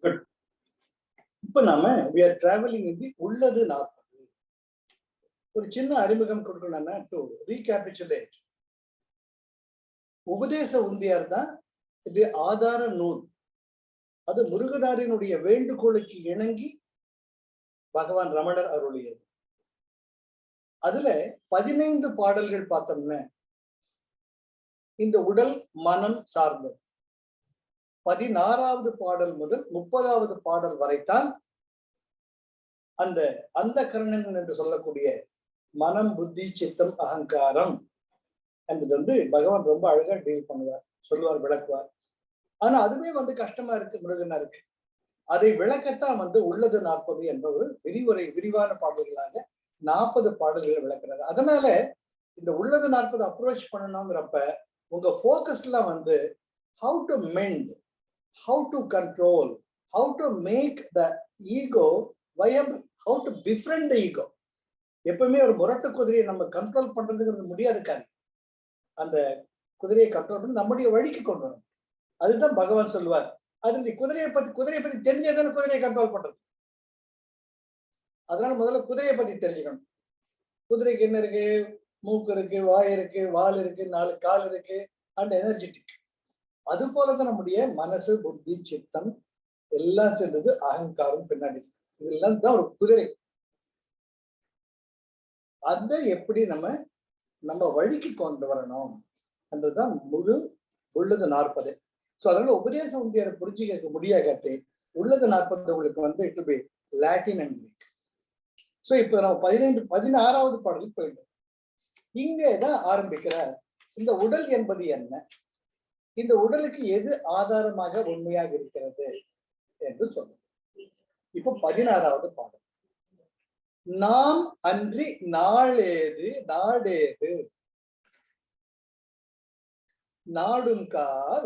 Good. இப்ப நாம we are traveling in the உள்ளது 40. ஒரு சின்ன அறிமுகம் கொடுக்கணும்னா டு ரீகேபிச்சுலேட். உபதேச உந்தியார் தான் இது ஆதார நூல். அது முருகனாரினுடைய வேண்டுகோளுக்கு இணங்கி பகவான் ரமணர் அருளியது. அதுல 15 பாடல்கள் பார்த்தோம்னா இந்த உடல் மனம் சார்ந்தது. 16வது பாடல் முதல் 30வது பாடல் வரைத்தான் அந்த கரணங்கள் என்று சொல்லக்கூடிய மனம், புத்தி, சித்தம், அகங்காரம் என்பது பகவான் ரொம்ப அழகா டீல் பண்ணுவார், சொல்லுவார், விளக்குவார். ஆனா அதுவே கஷ்டமா இருக்கு முருகனாருக்கு. அதை விளக்கத்தான் உள்ளது 40 என்ற ஒரு விரிவான பாடல்களாக 40 பாடல்களை விளக்குறாரு. அதனால இந்த உள்ளது 40 அப்ரோச் பண்ணணுங்கிறப்ப உங்க போக்கஸ்லாம் how to mend, how to control, how to make the ego viable, how to befriend the ego. எப்பவுமே ஒரு முரட்டு குதிரையை நம்ம கண்ட்ரோல் பண்றதுங்கிறது முடியாது காரியம். அந்த குதிரையை கண்ட்ரோல் பண்ணி நம்முடைய வழிக்கு கொண்டு வரணும். அதுதான் பகவான் சொல்லுவார். அது நீ குதிரையை பத்தி தெரிஞ்சதானே குதிரையை கண்ட்ரோல் பண்றது. அதனால முதல்ல குதிரையை பத்தி தெரிஞ்சுக்கணும். குதிரைக்கு என்ன இருக்கு? மூக்கு இருக்கு, வாய் இருக்கு, வால் இருக்கு, 4 கால் இருக்கு, அண்ட் எனர்ஜெட்டிக். அது போலதான் நம்முடைய மனசு, புத்தி, சித்தம் எல்லாம் சேர்ந்தது அகங்காரம் பின்னாடி. இதெல்லாம் தான் ஒரு குதிரை. அதை எப்படி நம்ம வழிக்கு கொண்டு வரணும் என்றதுதான் உள்ளது 40. ஸோ அதனால உபதேச உந்தியாரை புரிஞ்சுக்க முடியாகாட்டி உள்ளது 40 உங்களுக்கு it be Latin and Greek. So இப்போ நம்ம 16வது பாடலுக்கு போயிட்டோம். இங்கேதான் ஆரம்பிக்கிற இந்த உடல் என்பது என்ன, இந்த உடலுக்கு எது ஆதாரமாக உண்மையாக இருக்கிறது என்று சொல்லுங்க. இப்போ 16வது பாடல். நாம் அன்றி நாளேது நாடேது நாடும் கால்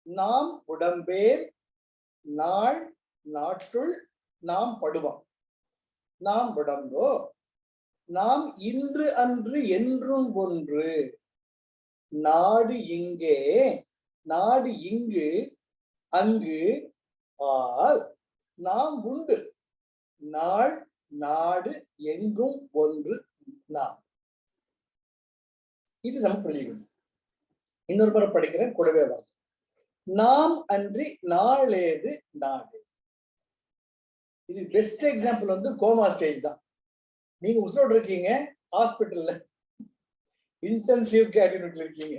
நாம் உடம்பேல் நாள் நாட்டுள் நாம் படுவோம். நாம் உடம்போ நாம் இன்று அன்று என்றும் ஒன்று நாடு இங்கே நாடு இங்கு அங்கு ஆல் நாம் உண்டு நாள் நாடு எங்கும் ஒன்று நாம். இது நம்ம புரிஞ்சுக்கணும். இன்னொரு முறை படிக்கிறேன், கூடவே வாங்க. நாம் அன்றி நாளேது நாடு. இது பெஸ்ட் எக்ஸாம்பிள் கோமா ஸ்டேஜ் தான். நீங்க உசோடு இருக்கீங்க, ஹாஸ்பிட்டல்ல இன்டென்சிவ் கேர் யூனிட்ல இருக்கீங்க.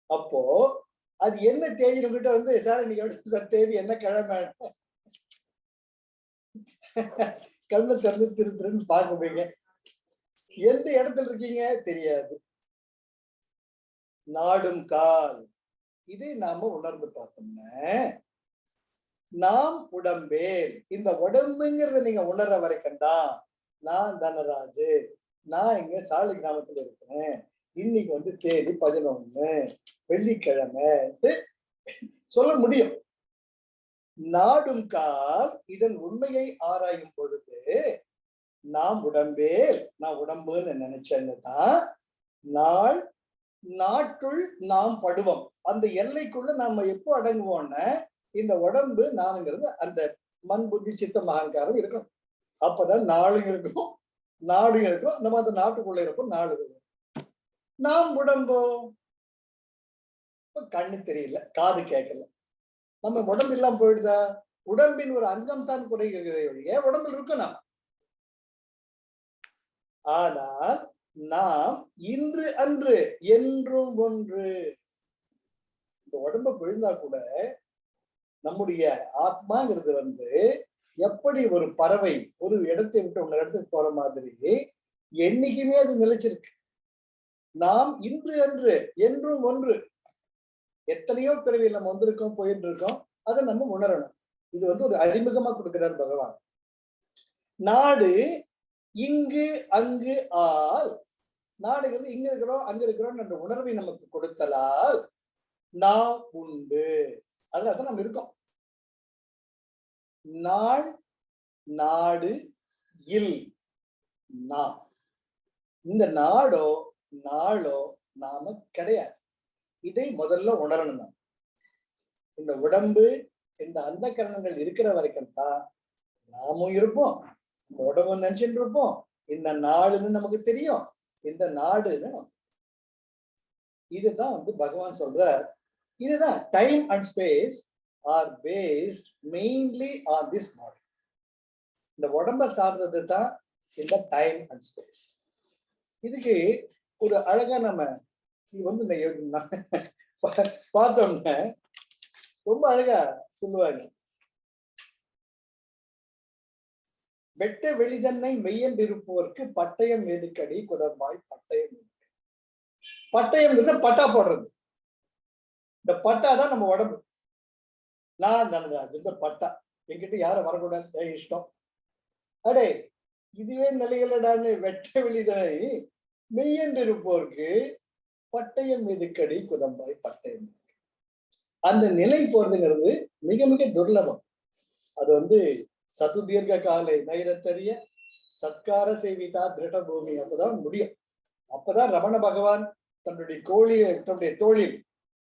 அப்போ அது என்ன தேதி உங்ககிட்ட சார் இன்னைக்கு எடுத்த தேதி என்ன கிழமை கண்ணை திறந்து திருன்னு பார்க்க எந்த இடத்துல இருக்கீங்க தெரியாது. நாடும் கால் இதை நாம உணர்ந்து பார்த்தோம்னா நாம் உடம்பேல், இந்த உடம்புங்கிறத நீங்க உணர்ற வரைக்கும் தான் நான் தனராஜு, நான் இங்க சாலை கிராமத்துல இருக்கிறேன், இன்னைக்கு தேதி 11 வெள்ளிக்கிழமை சொல்ல முடியும். நாடும் கால் இதன் உண்மையை ஆராயும் பொழுது நாம் உடம்பேல், நான் உடம்புன்னு நினைச்சேன்னு தான் நாள் நாட்டுள் நாம் படுவோம். அந்த எல்லைக்குள்ள நாம எப்போ அடங்குவோம்னா இந்த உடம்பு நானுங்கிறது அந்த மண், புத்தி, சித்தம், அகங்காரம் இருக்கணும். அப்பதான் நாளும் இருக்கும், நாடும் இருக்கும். நம்ம அந்த நாட்டுக்குள்ள இருப்போம், நாடு நாம் உடம்போ கண்ணு தெரியல, காது கேட்கல, நம்ம உடம்பு இல்லாம போயிடுதா? உடம்பின் ஒரு அங்கம் தான் குறைகிறதே ஒழிய உடம்பில் இருக்கணும். ஆனால் நாம் இன்று அன்று என்றும் ஒன்று. இந்த உடம்ப பிழிந்தா கூட நம்முடைய ஆத்மாங்கிறது எப்படி ஒரு பறவை ஒரு இடத்தை விட்டு இன்னொரு இடத்துக்கு போற மாதிரி என்னைக்குமே அது நிலைச்சிருக்கு. நாம் இன்று அன்று என்றும் ஒன்று. எத்தனையோ பிறவியில் நம்ம வந்திருக்கோம், போயிட்டு இருக்கோம், அதை நம்ம உணரணும். இது ஒரு அறிமுகமா கொடுக்கிறார் பகவான். நாடு இங்கு அங்கு ஆல், நாடுகிறது இங்க இருக்கிறோம் அங்க இருக்கிறோம் என்ற உணர்வை நமக்கு கொடுத்தலால் நாம் உண்டு. அதுலதான் நம்ம இருக்கோம். நாள் நாடு இல் நாம். இந்த நாடோ நாளோ நாம கிடையாது. இதை முதல்ல உணரணும். இந்த உடம்பு, இந்த அந்த கரணங்கள் இருக்கிற வரைக்கும் தான் நாமும் இருப்போம், உடம்பு நினைச்சுட்டு இருப்போம். இந்த நாடுன்னு நமக்கு தெரியும், இந்த நாடுன்னு. இதுதான் பகவான் சொல்ற. இதுதான் time and space are based mainly on this body. இந்த உடம்ப சார்ந்தது தான் இந்த டைம் அண்ட் ஸ்பேஸ். இதுக்கு ஒரு அழகா நம்ம இந்த பார்த்தோம்னா ரொம்ப அழகா சொல்லுவாங்க. வெட்ட வெளிதன்னை மெய்யன் இருப்போருக்கு பட்டயம் எதுக்கடி குதம்பாய் பட்டயம். பட்டயம் பட்டா போடுறது. இந்த பட்டா தான் நம்ம உடம்பு. நான் தனராஜ் இந்த பட்டா. என்கிட்ட யாரும் வரக்கூடாது, இஷ்டம். அடே இதுவே நிலைகளடான்னு வெட்ட வெளிதனை மெய்யன் இருப்போருக்கு பட்டயம் எதுக்கடி குதம்பாய் பட்டயம். அந்த நிலை போறதுங்கிறது மிக மிக துர்லபம். அது சத்து தீர்க்க காலை நைரத்தறிய சத்கார சேவிதா திருட பூமி. அப்பதான் முடியும். அப்பதான் ரமண பகவான் தன்னுடைய தோளில்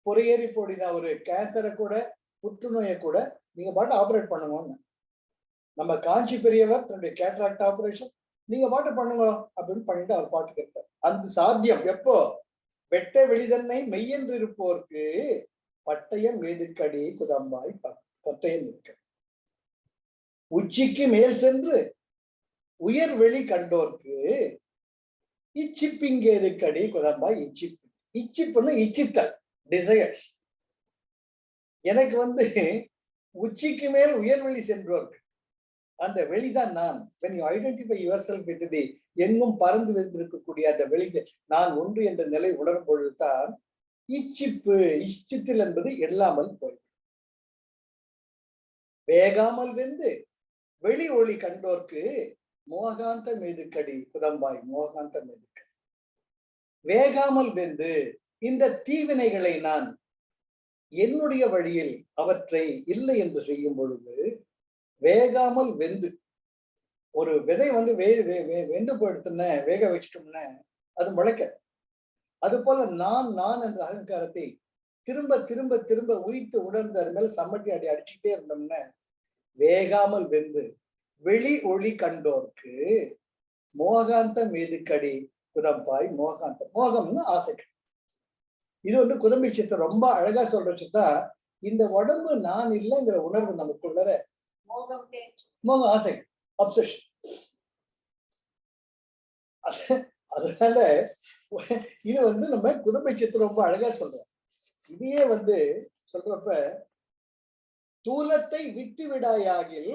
பொறையேறி போடின ஒரு கேன்சரை கூட, புற்றுநோயை கூட நீங்க பாட்டு ஆபரேட் பண்ணுங்க. நம்ம காஞ்சி பெரியவர் தன்னுடைய கேட்ராக்ட் ஆபரேஷன் நீங்க பாட்டு பண்ணுங்க அப்படின்னு பண்ணிட்டு அவர் பாட்டு கேட்டார். அந்த சாத்தியம் எப்போ? வெட்ட வெளிதன்னை மெய்யென்று இருப்போருக்கு பட்டயம் எதுக்கடி குதம்பாய் பட்டயம் இருக்கு. உச்சிக்கு மேல் சென்று உயர் வெளி கண்டோர்க்கு இச்சிப்பிங்க எதுக்கடி குதம்பாய் இச்சிப்பு. இச்சிப்புன்னு இச்சித்தல், டிசையர்ஸ். எனக்கு உச்சிக்கு மேல் உயர்வெளி சென்றோர்க்கு அந்த வெளிதான் நான். when you identify yourself with the எங்கும் பறந்து விருந்திருக்கக்கூடிய அந்த வெளி நான் ஒன்று என்ற நிலை உணரும் பொழுதுதான் இச்சிப்பு இச்சித்தில் என்பது இல்லாமல் போய் வேகாமல் வெந்து வெளி ஒளி கண்டோர்க்கு மோகாந்த மீதுக்கடி குதம்பாய் மோகாந்த மீதுக்கடி. வேகாமல் வெந்து இந்த தீவினைகளை நான் என்னுடைய வழியில் அவற்றை இல்லை என்று செய்யும் பொழுது வேகாமல் வெந்து, ஒரு விதை வெந்து போயிடுத்துன வேக வச்சிட்டோம்னா அது முளைக்க. அது போல நான் நான் என்ற அகங்காரத்தை திரும்ப திரும்ப திரும்ப உயிர்த்து உணர்ந்து அது மேல சம்மட்டி அடிச்சுட்டே இருந்தோம்னா வேகாமல் வெந்து வெளி ஒளி கண்டோர்க்கு மோகாந்த மீதுக்கடி குதம்பாய் மோகாந்தம். மோகம்னு ஆசைகள். இது குதம்பி சித்தம் ரொம்ப அழகா சொல்ற சித்தா. இந்த உடம்பு நான் இல்லைங்கிற உணர்வு நமக்குள்ள மோக ஆசை, அப்சஷன். அதனால இது நம்ம குதம்பை சித்தம் ரொம்ப அழகா சொல்றோம். இதையே சொல்றப்ப தூலத்தை விட்டு விடாயாகில்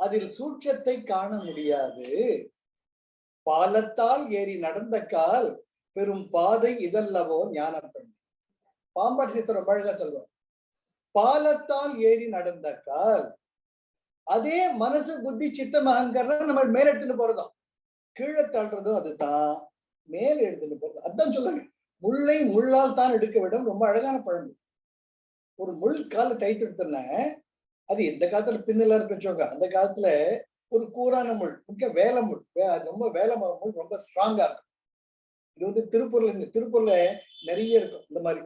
அதில் சூட்சத்தை காண முடியாது. பாலத்தால் ஏறி நடந்த கால் பெரும் பாதை இதல்லவோ ஞான பெண். பாம்பாட்டி சித்தர் ரொம்ப அழகா சொல்லுவார். பாலத்தால் ஏறி நடந்த கால், அதே மனசு புத்தி சித்தம் அகங்காரம் நம்ம மேல எடுத்துட்டு போறதும், கீழே தள்ளுறதும் அதுதான் மேல எடுத்துட்டு போறது. அதுதான் சொல்லுங்க, முள்ளை முள்ளால் தான் எடுக்க விடும். ரொம்ப அழகான பழமொழி. ஒரு முள் கால தைத்து எடுத்தோன்ன அது இந்த காலத்துல பின்னலா இருக்குச்சோங்க. அந்த காலத்துல ஒரு கூரான முள், முக்கிய வேலை முள், ரொம்ப வேலை முள் ரொம்ப ஸ்ட்ராங்கா இருக்கும். இது திருப்பூர்ல நிறைய இருக்கும் இந்த மாதிரி.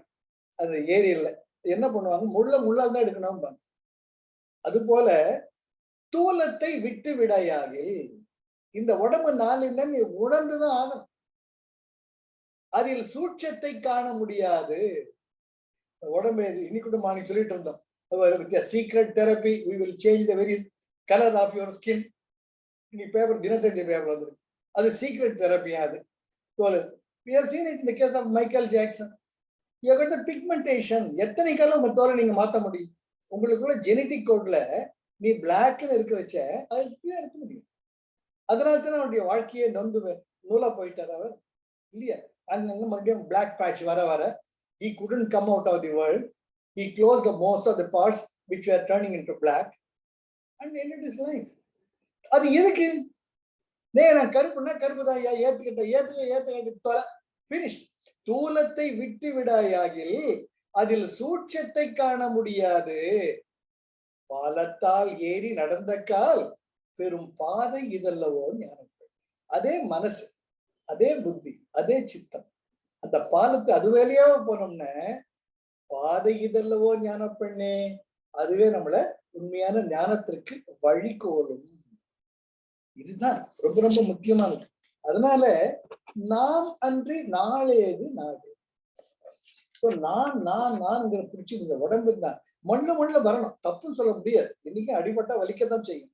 அது ஏரியில என்ன பண்ணுவாங்க, முள்ளால் தான் எடுக்கணும். அது போல தூலத்தை விட்டு விடையாகி இந்த உடம்பு நாளில் நீ உணர்ந்துதான் ஆகணும். அதில் சூட்சத்தை காண முடியாது. உடம்பு இன்னைக்கு மார்னிங் சொல்லிட்டு இருந்தோம், secret therapy, we will change the very color of your skin. இன்னைக்கு பேப்பர் தினத்தந்தி பேப்பர் வந்துருக்கு. அது சீக்ரெட் தெரப்பியா? அது தோல். we have seen it in the case of Michael Jackson. you have got the pigmentation. எத்தனை காலம் உங்க தோலை நீங்க மாத்த முடியும்? உங்களுக்குள்ள ஜெனட்டிக் கோட்ல நீ பிளாக்னு இருக்க வச்ச அது இருக்க முடியும். அதனால தான் அவருடைய வாழ்க்கையை நூலா போயிட்டார் அவர் இல்லையா? அங்க மறுபடியும் பிளாக் பேட்ச் வர வர he couldn't come out of the world. He closed the most of the parts which were turning into black and ended his life. அது எதுக்கு? நான் கருப்புன்னா கருப்பு தான் ஏத்துக்கிட்ட finish. தூலத்தை விட்டு விடாயாகில் அதில் சூட்சத்தை காண முடியாது. பாலத்தால் ஏறி நடந்த கால் பெரும் பாதை இதல்லவோ ஞானம். அதே மனசு, அதே புத்தி, அதே சித்தம், அந்த பாலத்தை அது வேலையாக போனோம்னா பாதை இதல்லவோ ஞான பெண்ணே, அதுவே நம்மள உண்மையான ஞானத்திற்கு வழிகோலும். இதுதான் ரொம்ப ரொம்ப முக்கியமானது. அதனால நாம் அன்றி நாளேது நாடு. நான்ங்கிற பிடிச்சி இந்த உடம்பு தான் மொள்ள வரணும், தப்புன்னு சொல்ல முடியாது. இன்னைக்கு அடிபட்டா வலிக்கத்தான் செய்யும்.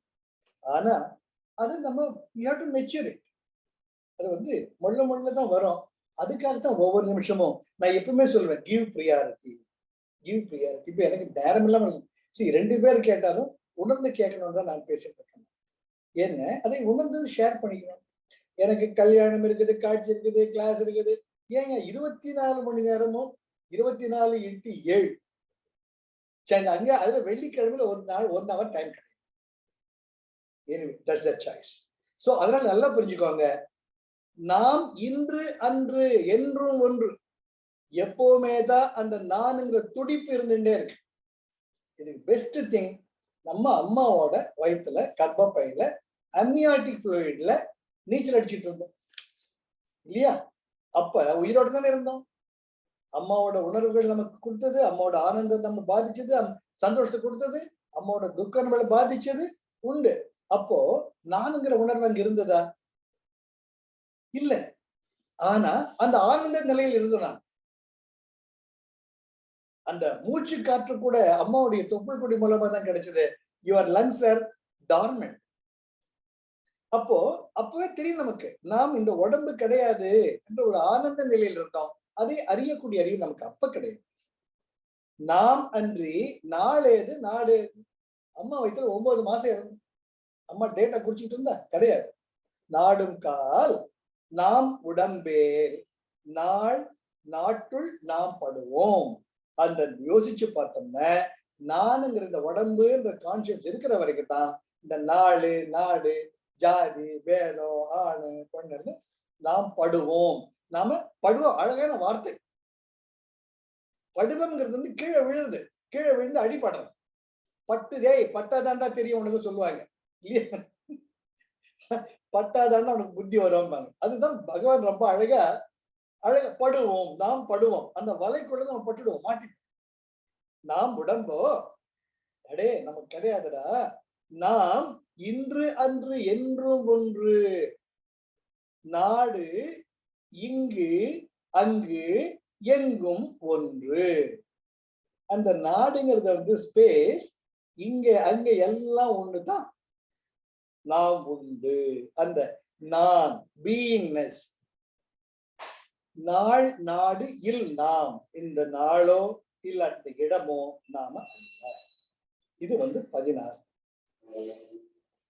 ஆனா அது நம்ம மெச்சூரிட்டி, அது வந்து மொள்ள தான் வரும். அதுக்காகத்தான் ஒவ்வொரு நிமிஷமும் நான் எப்பவுமே சொல்லுவேன், கிவ் ப்ரியாரிட்டி. இப்ப எனக்கு நேரம் இல்லாம ரெண்டு பேர் கேட்டாலும் உணர்ந்து கேட்கணும் தான் நான் பேசிட்டு இருக்கேன். என்ன அதை உணர்ந்து ஷேர் பண்ணிக்கணும். எனக்கு கல்யாணம் இருக்குது, காட்சி இருக்குது, கிளாஸ் இருக்குது. ஏங்க 24 மணி நேரமும் 24x7 சரி, அங்க அதுல வெள்ளிக்கிழமையில ஒரு நாள் 1 hour டைம் கிடையாது. Anyway, that's their choice. So அதனால நல்லா புரிஞ்சுக்கோங்க, நாம் இன்று அன்று என்றும் ஒன்று, எப்பவுமே தான் அந்த நானுங்கிற துடிப்பு இருந்துட்டே இருக்கு. இது பெஸ்ட் திங். நம்ம அம்மாவோட வயிற்றுல கர்ப்பப்பையில அம்னியாட்டிக் ஃப்ளூயிட்ல நீச்சல் அடிச்சுட்டு இருந்தோம் இல்லையா? அப்ப உயிரோட தானே இருந்தோம். அம்மாவோட உணர்வுகள் நமக்கு கொடுத்தது, அம்மாவோட ஆனந்தம் நம்ம பாதிச்சது, சந்தோஷத்தை கொடுத்தது, அம்மாவோட துக்கம் நம்மளை பாதிச்சது உண்டு. அப்போ நானுங்கிற உணர்வு அங்க இருந்ததா? இல்ல. ஆனா அந்த ஆனந்த நிலையில் இருந்தோம். அந்த மூச்சு காற்று கூட அம்மாவுடைய தொப்புள் கொடி மூலமா தான் கிடைச்சது. Your lungs R torment. அப்போ அப்பவே தெரியும் நமக்கு, நாம் இந்த உடம்பு கிடையாது என்ற ஒரு ஆனந்த நிலையில் இருந்தோம். அதை அறியக்கூடிய அறிவு நமக்கு அப்ப கிடையாது. நாம் அன்றி நாளேது நாடு. அம்மா வயிற்றுல 9 மாசம் இருந்து அம்மா டேட்டா குறிச்சுட்டு இருந்தா கிடையாது. நாடும் கால் நாம் உடம்பேல் நாள் நாட்டுள் நாம் படுவோம். அந்த யோசிச்சு பார்த்தோம்னா, நானுங்கிற இந்த உடம்பு இந்த கான்சியஸ் இருக்கிற வரைக்கும் தான் இந்த நாடு நாடு ஜாதி பேதம் ஆணு பொண்ணு நாம் படுவோம். நாம படுவோம். அழகான வார்த்தை. படுவம்ங்கிறது வந்து கீழே விழுது, கீழே விழுந்து அடிபடுறது. பட்டாதாண்டா தெரியும் உனக்கு சொல்லுவாங்க இல்லையா? பட்டாதாண்டா உனக்கு புத்தி வருவாங்க. அதுதான் பகவான் ரொம்ப அழகா படுவோம், நாம் படுவோம். அந்த வலைக்குள்ள நம்ம பட்டுடுவோம், மாட்டி. நாம் உடம்போ அடே நமக்கு கிடையாதுடா. நாம் இன்று அன்று என்றும் ஒன்று. நாடு இங்கு அங்கு எங்கும் ஒன்று. அந்த நாடுங்கிறது வந்து ஸ்பேஸ், இங்க அங்க எல்லாம் ஒண்ணுதான். நாம் உண்டு. அந்த நான் பீயிங்னஸ். நாள் நாடு இல் நாம். இந்த நாளோ இல்லாட்டி இடமோ நாம அல்ல. இது வந்து 16.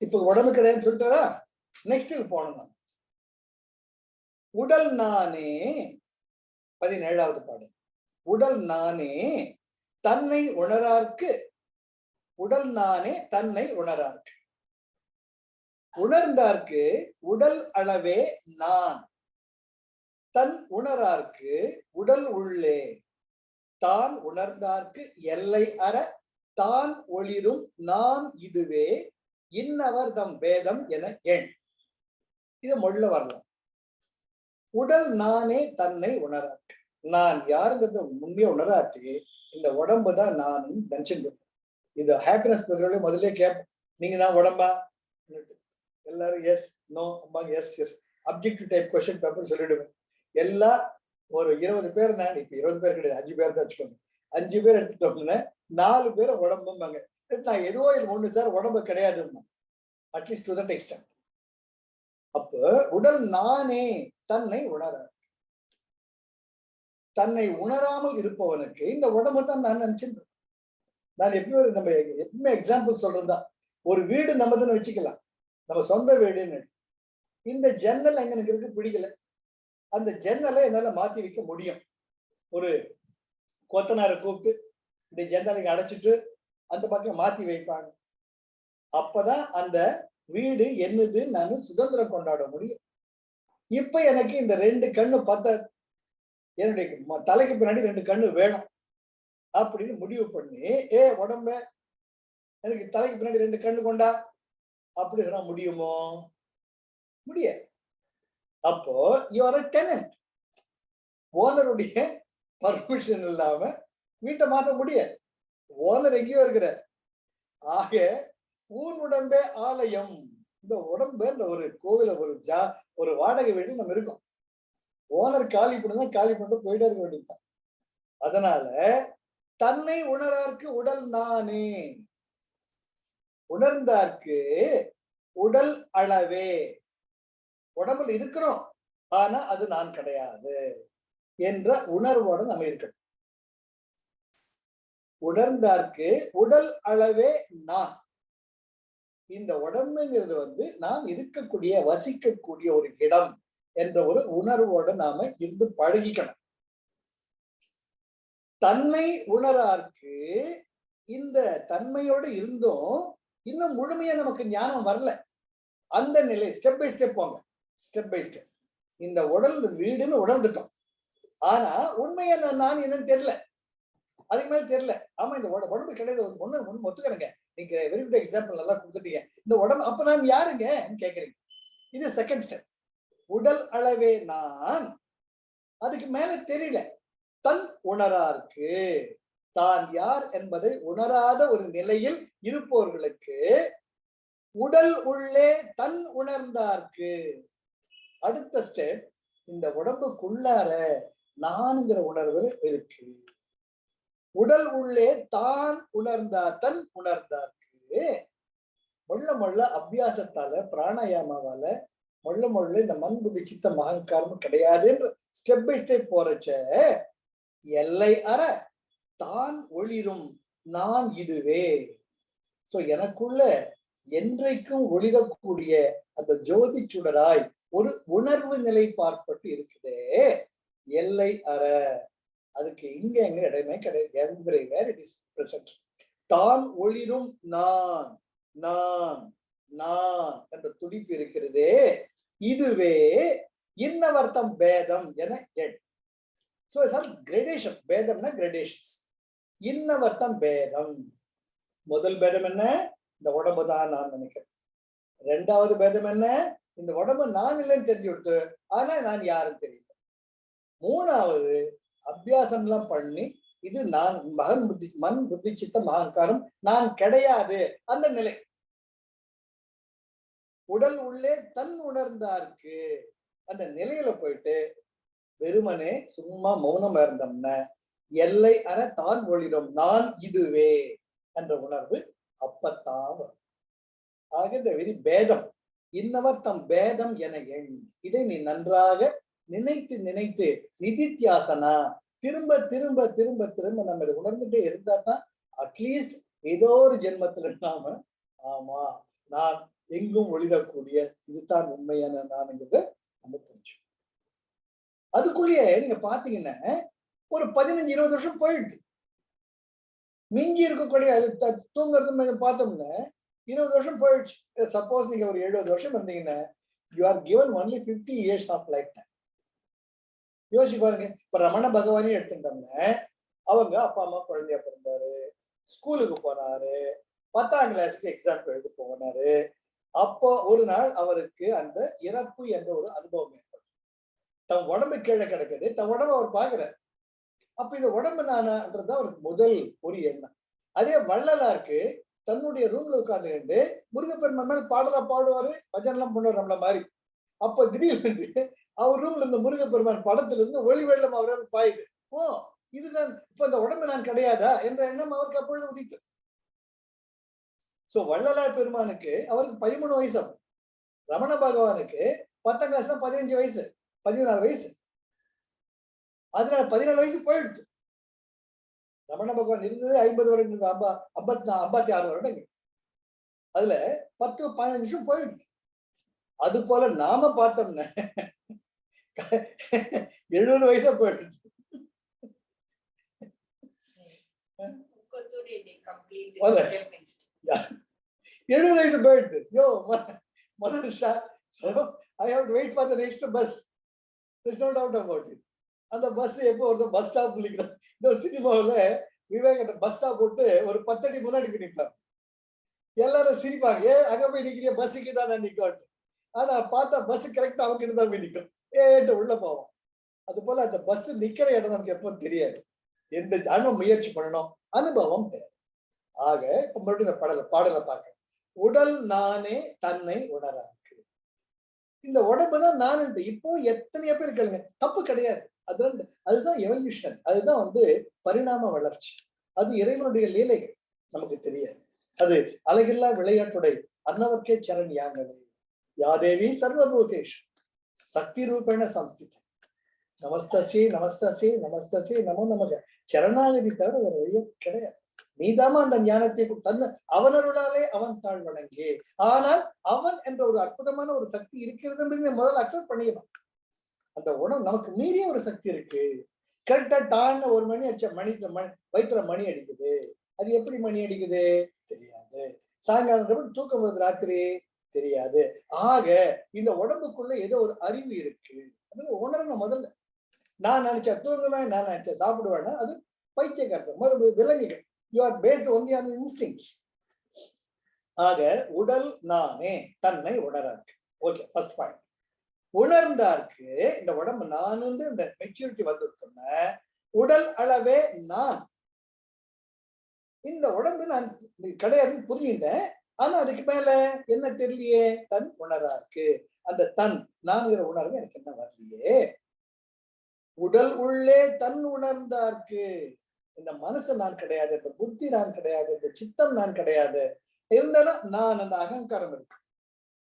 இப்ப உடம்பு கிடையாதுன்னு சொல்லிட்டாரா? நெக்ஸ்ட் போனோம். உடல் நானே 17வது பாடல். உடல் நானே தன்னை உணரார்க்கு. உடல் நானே தன்னை உணரார்க்கு. உணர்ந்தார்க்கு உடல் அளவே நான். தன் உணரார்க்கு உடல் உள்ளே. தான் உணர்ந்தார்க்கு எல்லை அற தான் ஒளிரும் நான் இதுவே இன்னவர் தம் வேதம் என எண். இது மொழில வரலாம். உடல் நானே தன்னை உணராட்டு. நான் யாருங்கிறத முன்னே உணராட்டி இந்த உடம்பு தான் நான் நினைச்சுட்டு. இது ஹாப்பினஸ் ப்ரோக்ராம்ல முதல்ல கேட்போம், நீங்க தான் உடம்பா? எல்லாரும் எஸ் நோ அம்பாங்க. Yes yes objective type question paper சொல்லிடுவேன். எல்லாம் ஒரு 20 பேர், நான் இப்ப 20 பேர் கிடையாது, 5 பேர் தான் வச்சுக்கோங்க. 5 பேர் எடுத்துட்டோம்னா 4 பேர் உடம்பும்பாங்க. நான் ஏதோ ஒண்ணு சார் உடம்பு கிடையாதுன்னா, அட்லீஸ்ட் டு தட் எக்ஸ்டென்ட். அப்ப உடல் நானே தன்னை உணர. தன்னை உணராமல் இருப்பவனுக்கு இந்த உடம்பு தான் நான் நினைச்சிருக்கேன். நான் எப்பவுமே எக்ஸாம்பிள் சொல்றதுதான். ஒரு வீடு நம்மதுன்னு வச்சுக்கலாம், நம்ம சொந்த வீடுன்னு. இந்த ஜன்னல் எங்க எனக்கு இருக்கு பிடிக்கல, அந்த ஜன்னலை என்னால மாத்தி வைக்க முடியும். ஒரு கொத்தனாரை கூப்பிட்டு இந்த ஜன்னலை அடைச்சிட்டு அந்த பக்கம் மாத்தி வைப்பாங்க. அப்பதான் அந்த வீடு என்னது நான் சுதந்திரம் கொண்டாட முடியும். இப்ப எனக்கு இந்த 2 கண்ணு பத்தாது, என்னுடைய தலைக்கு பின்னாடி 2 கண்ணு வேணும் அப்படின்னு முடிவு பண்ணி, உடம்ப எனக்கு தலைக்கு பின்னாடி 2 கண்ணு கொண்டா அப்படி சொன்னா முடியுமோ? முடியாது. அப்போ யூ ஆர் எ டெனன்ட். ஓனருடைய பர்மிஷன் இல்லாம வீட்டை மாற்ற முடியாது. ஓனர் எங்கேயோ இருக்கிற. ஆக ஊன் உடம்பே ஆலயம். இந்த உடம்பு ஒரு கோவில ஒரு வாடகை வீடு நம்ம இருக்கோம். ஓனர் காலி பண்ணுதான், காலி பண்ணிட்டு போயிட்டே இருக்க வேண்டியதுதான். அதனால தன்னை உணரார்க்கு உடல் நானே, உணர்ந்தார்க்கு உடல் அளவே. உடம்புல இருக்கிறோம், ஆனா அது நான் கிடையாது என்ற உணர்வோட நம்ம இருக்கணும். உணர்ந்தார்க்கு உடல் அளவே நான். இந்த உடம்புங்கிறது நான் இருக்கக்கூடிய வசிக்கக்கூடிய ஒரு இடம் என்ற ஒரு உணர்வோட நாம இருந்து பழகிக்கணும். தன்னை உணரார்க்கு, இந்த தன்மையோடு இருந்தும் இன்னும் முழுமையா நமக்கு ஞானம் வரல. அந்த நிலை ஸ்டெப் பை ஸ்டெப் போங்க. Step by step. இந்த உடல் வீடுன்னு உணர்ந்துட்டோம், ஆனா உண்மையா நான் என்னன்னு தெரியல, அதுக்கு மேல தெரியல. ஆமா, இந்த உடம்பு கிடையாது. ஒண்ணு ஒத்துக்கிறேங்க, நீங்க வெரி குட் எக்ஸாம்பிள் நல்லா கொடுத்துட்டீங்க. இந்த உடம்பு அப்ப நான் யாருங்க கேக்குறீங்க. இது செகண்ட் ஸ்டெப். உடல் அளவே நான், அதுக்கு மேல தெரியல. தன் உணரார்க்கு, தான் யார் என்பதை உணராத ஒரு நிலையில் இருப்பவர்களுக்கு உடல் உள்ளே தன் உணர்ந்தார்க்கு. அடுத்த ஸ்டெப், இந்த உடம்புக்குள்ளார நான்கிற உணர்வு இருக்கு. உடல் உள்ளே தான் உணர்ந்தார், தன் உணர்ந்தார்க்கு மொள்ள அபியாசத்தால, பிராணாயாமாவால மொள்ள இந்த மண் புத்தி சித்தம் அகங்காரம் கிடையாதுன்ற ஸ்டெப் பை ஸ்டெப் போறச்ச எல்லை அற தான் ஒளிரும் நான் இதுவே. சோ எனக்குள்ள என்றைக்கும் ஒளிரக்கூடிய அந்த ஜோதி சுடராய் ஒரு உணர்வு நிலை பார்ப்பட்டு இருக்குதே, எல்லை அற. அதுக்கு இங்க எங்க இடமே கிடையாது. Everywhere it is present. தான் ஒளிரும் நான் நான் நான் என்ற துடிப்பு இருக்கிறதே, இதுவே இன்னவர்த்தம் பேதம் என எண். So some gradation. பேதம்னா கிரடேஷன்ஸ். இன்னவர்த்தம் பேதம். முதல் பேதம் என்ன? இந்த உடம்பு தான் நான் நினைக்கிறேன். ரெண்டாவது பேதம் என்ன? இந்த உடம்பு நான் இல்லைன்னு தெரிஞ்சு கொடுத்து, ஆனா நான் யாருன்னு தெரியல. மூணாவது அபியாசம் எல்லாம் பண்ணி இது நான் மண் புத்தி சித்தம் அகங்காரம் நான் கிடையாது அந்த நிலை. உடல் உள்ளே தன் உணர்ந்தார்க்கு அந்த நிலையில போயிட்டு வெறுமனே சும்மா மௌனம் இருந்தோம்னா எல்லை அற தான் ஒளிரும் நான் இதுவே என்ற உணர்வு அப்பத்தான் வரும். ஆக இந்த வெறி பேதம், இன்னவர் தம் பேதம் என எண். இதை நீ நன்றாக நினைத்து நினைத்து நிதித்தியாசனா திரும்ப திரும்ப திரும்ப திரும்ப நம்ம இதை உணர்ந்துட்டே இருந்தா தான் அட்லீஸ்ட் ஏதோ ஒரு ஜென்மத்துல நாம ஆமா நான் எங்கும் ஒளிரக்கூடிய இதுதான் உண்மையான நான்ங்கிறத நம்ம புரிஞ்சு. அதுக்குள்ளேயே நீங்க பாத்தீங்கன்னா ஒரு 15-20 வருஷம் போயிடுது. மிஞ்சி இருக்கக்கூடிய தூங்குறது பார்த்தோம்னா 20 வருஷம் போயிடுச்சு. சப்போஸ் நீங்க ஒரு 70 வருஷம் இருந்தீங்கன்னா you are given only 50 years of lifetime. யோசிச்சு பாருங்க. இப்ப ரமண பகவானே எடுத்துட்டோம்னா அவங்க அப்பா அம்மா குழந்தையா பிறந்தாரு, ஸ்கூலுக்கு போனாரு, 10ஆம் கிளாஸுக்கு எக்ஸாம் எழுத போனாரு. அப்போ ஒரு நாள் அவருக்கு அந்த இறப்பு என்ற ஒரு அனுபவம் ஏற்படும். தன் உடம்பு கீழே கிடக்குது, தன் உடம்பு அவர் பாக்குறாரு. அப்ப இந்த உடம்பு நானான்றதுதான் அவருக்கு முதல் ஒரு எண்ணம். அதே வள்ளலாருக்கு தன்னுடைய ரூம்ல உட்கார்ந்து முருகப்பெருமான் மேல பாடலா பாடுவாரு, பஜனை எல்லாம் பண்ணுவார் நம்மள மாதிரி. அப்ப திடீர்னு அவர் ரூம்ல இருந்த முருகப்பெருமான் படத்துல இருந்து ஒளி வெள்ளம் அவரால் பாயுது. ஓ இதுதான் இப்ப இந்த உடம்பு நான் கிடையாதா என்ற எண்ணம் அவருக்கு அப்பொழுது உதித்து. சோ வள்ளலார் பெருமானுக்கு அவருக்கு 13 வயசு. அப்ப ரமண பகவானுக்கு 10ஆம் கிளாஸ்ல 15 வயசு, 14 வயசு. அதனால 14 வயசு போயிடுச்சு. ரமண பகவான் இருந்தது 50 வருடம், 56 வருடங்கள். அதுல 10-15 நிமிஷம் போயிடுச்சு. அது போல நாம பார்த்தோம்னா 70 வயசா போயிடுச்சு. 70 வயசு போயிடுது. யோ மனுஷா, so I have to wait for the next bus. There's no doubt about it. அந்த பஸ் எப்போ ஒரு பஸ் ஸ்டாப் நிற்கிறோம். இந்த சினிமாவில் விவேக் அந்த பஸ் ஸ்டாப் போட்டு ஒரு 10 அடி முன்னாடி நிற்பாங்க. எல்லாரும் சிரிப்பாங்க, அங்க போய் நிக்கிற பஸ்ஸுக்கு தான் நான் நிற்கும். ஆனா பார்த்தா பஸ் கரெக்டா அவங்க கிட்ட தான் போய் நிற்கும். ஏன்ட்டு உள்ள போவோம். அது போல அந்த பஸ் நிக்கிற இடம் நமக்கு எப்போ தெரியாது. எந்த அனுபவம் முயற்சி பண்ணணும், அனுபவம் தேவை. ஆக இப்ப மறுபடியும் இந்த பாடலை பார்க்க, உடல் நானே தன்னை உணராக்கு. இந்த உடம்புதான் நான். இப்போ எத்தனையோ பேர் கேளுங்க, தப்பு கிடையாது. அதுதான் எவல்யூஷன், அதுதான் பரிணாம வளர்ச்சி. அது இறைவனுடைய லீலைகள், நமக்கு தெரியாது. அது அழகில்லா விளையாட்டுடை அன்னவர்க்கே சரண் யாங்கலை யாதேவி சர்வபூதேஷ் சக்தி ரூபேண சம்ஸ்தித நமஸ்தசே நமஸ்தசே நமஸ்தசே நமோ நமக. சரணாகதி தவிர வேற வழியே கிடையாது. நீதாமா அந்த ஞானத்தை தந்த அவனருளாலே அவன் தாழ் வணங்கே. ஆனால் அவன் என்ற ஒரு அற்புதமான ஒரு சக்தி இருக்கிறது என்று முதல்ல அக்செப்ட் பண்ணிடணும். அந்த உடம்பு நமக்கு மீறிய ஒரு சக்தி இருக்கு. கரெக்டா டான்னு ஒரு மணி அடிச்ச வயிற்றுல மணி அடிக்குது. அது எப்படி மணி அடிக்குது தெரியாது. சாயங்காலம் தூக்கம் வருது ராத்திரி தெரியாது. ஆக இந்த உடம்புக்குள்ள ஏதோ ஒரு அறிவு இருக்கு. அது உணரணும் முதல்ல. நான் நினைச்சா தூங்குவேன், நான் நினைச்சா சாப்பிடுவேன்னா அது பைத்தியக்காரத்தை முதல் விலங்குகள். You are based only on instincts. ஆக உடல் நானே தன்னை உணராக்கு. Okay, first point. உணர்ந்தார்க்கு இந்த உடம்பு நான் இந்த மெச்சூரிட்டி வந்துட்டோம்னா உடல் அளவே நான். இந்த உடம்பு நான் கிடையாதுன்னு புரியுட்டேன். ஆனா அதுக்கு மேல என்ன தெரியலையே, தன் உணரார்க்கு. அந்த தன் நான்கிற உணர்வு எனக்கு என்ன வரலையே. உடல் உள்ளே தன் உணர்ந்தார்க்கு. இந்த மனசு நான் கிடையாது, இந்த புத்தி நான் கிடையாது, இந்த சித்தம் நான் கிடையாது. இருந்தாலும் நான் அந்த அகங்காரம் இருக்கு.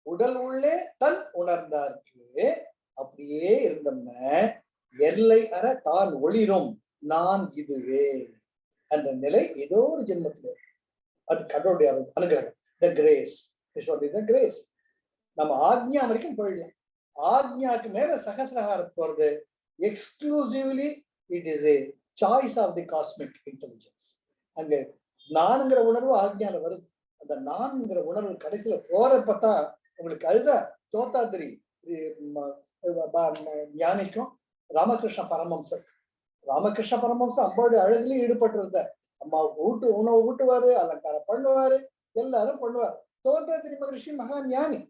உடல் உள்ளே தன் உணர்ந்தார்க்கு. அப்படியே இருந்தோம்னா எல்லை அற தான் ஒளிரும் நான் இதுவே என்ற நிலை ஏதோ ஒரு ஜென்மத்திலே. அது கடவுளுடைய அனுகிரகம். The grace is only the grace. நம்ம ஆக்ஞா வரைக்கும் போயிடலாம். ஆக்ஞாக்கு மேல சகசிரஹாரத்து போறது exclusively it is a choice of the cosmic intelligence. அங்க நான்ங்கிற உணர்வு ஆக்ஞால வருது. அந்த நான்ங்கிற உணர்வு கடைசியில போறப்பத்தா உங்களுக்கு அதுதான் தோத்தாத்திரி ஞானிக்கும் ராமகிருஷ்ண பரமம்சர். ராமகிருஷ்ண பரமம்சர் அம்பாவுடைய அழகுலயும் ஈடுபட்டு இருந்தார். அம்மாவுக்கு உணவு ஊட்டுவாரு, அலங்காரம் பண்ணுவாரு, எல்லாரும் பண்ணுவார். தோத்தாத்திரி மகரிஷி மகா ஞானி.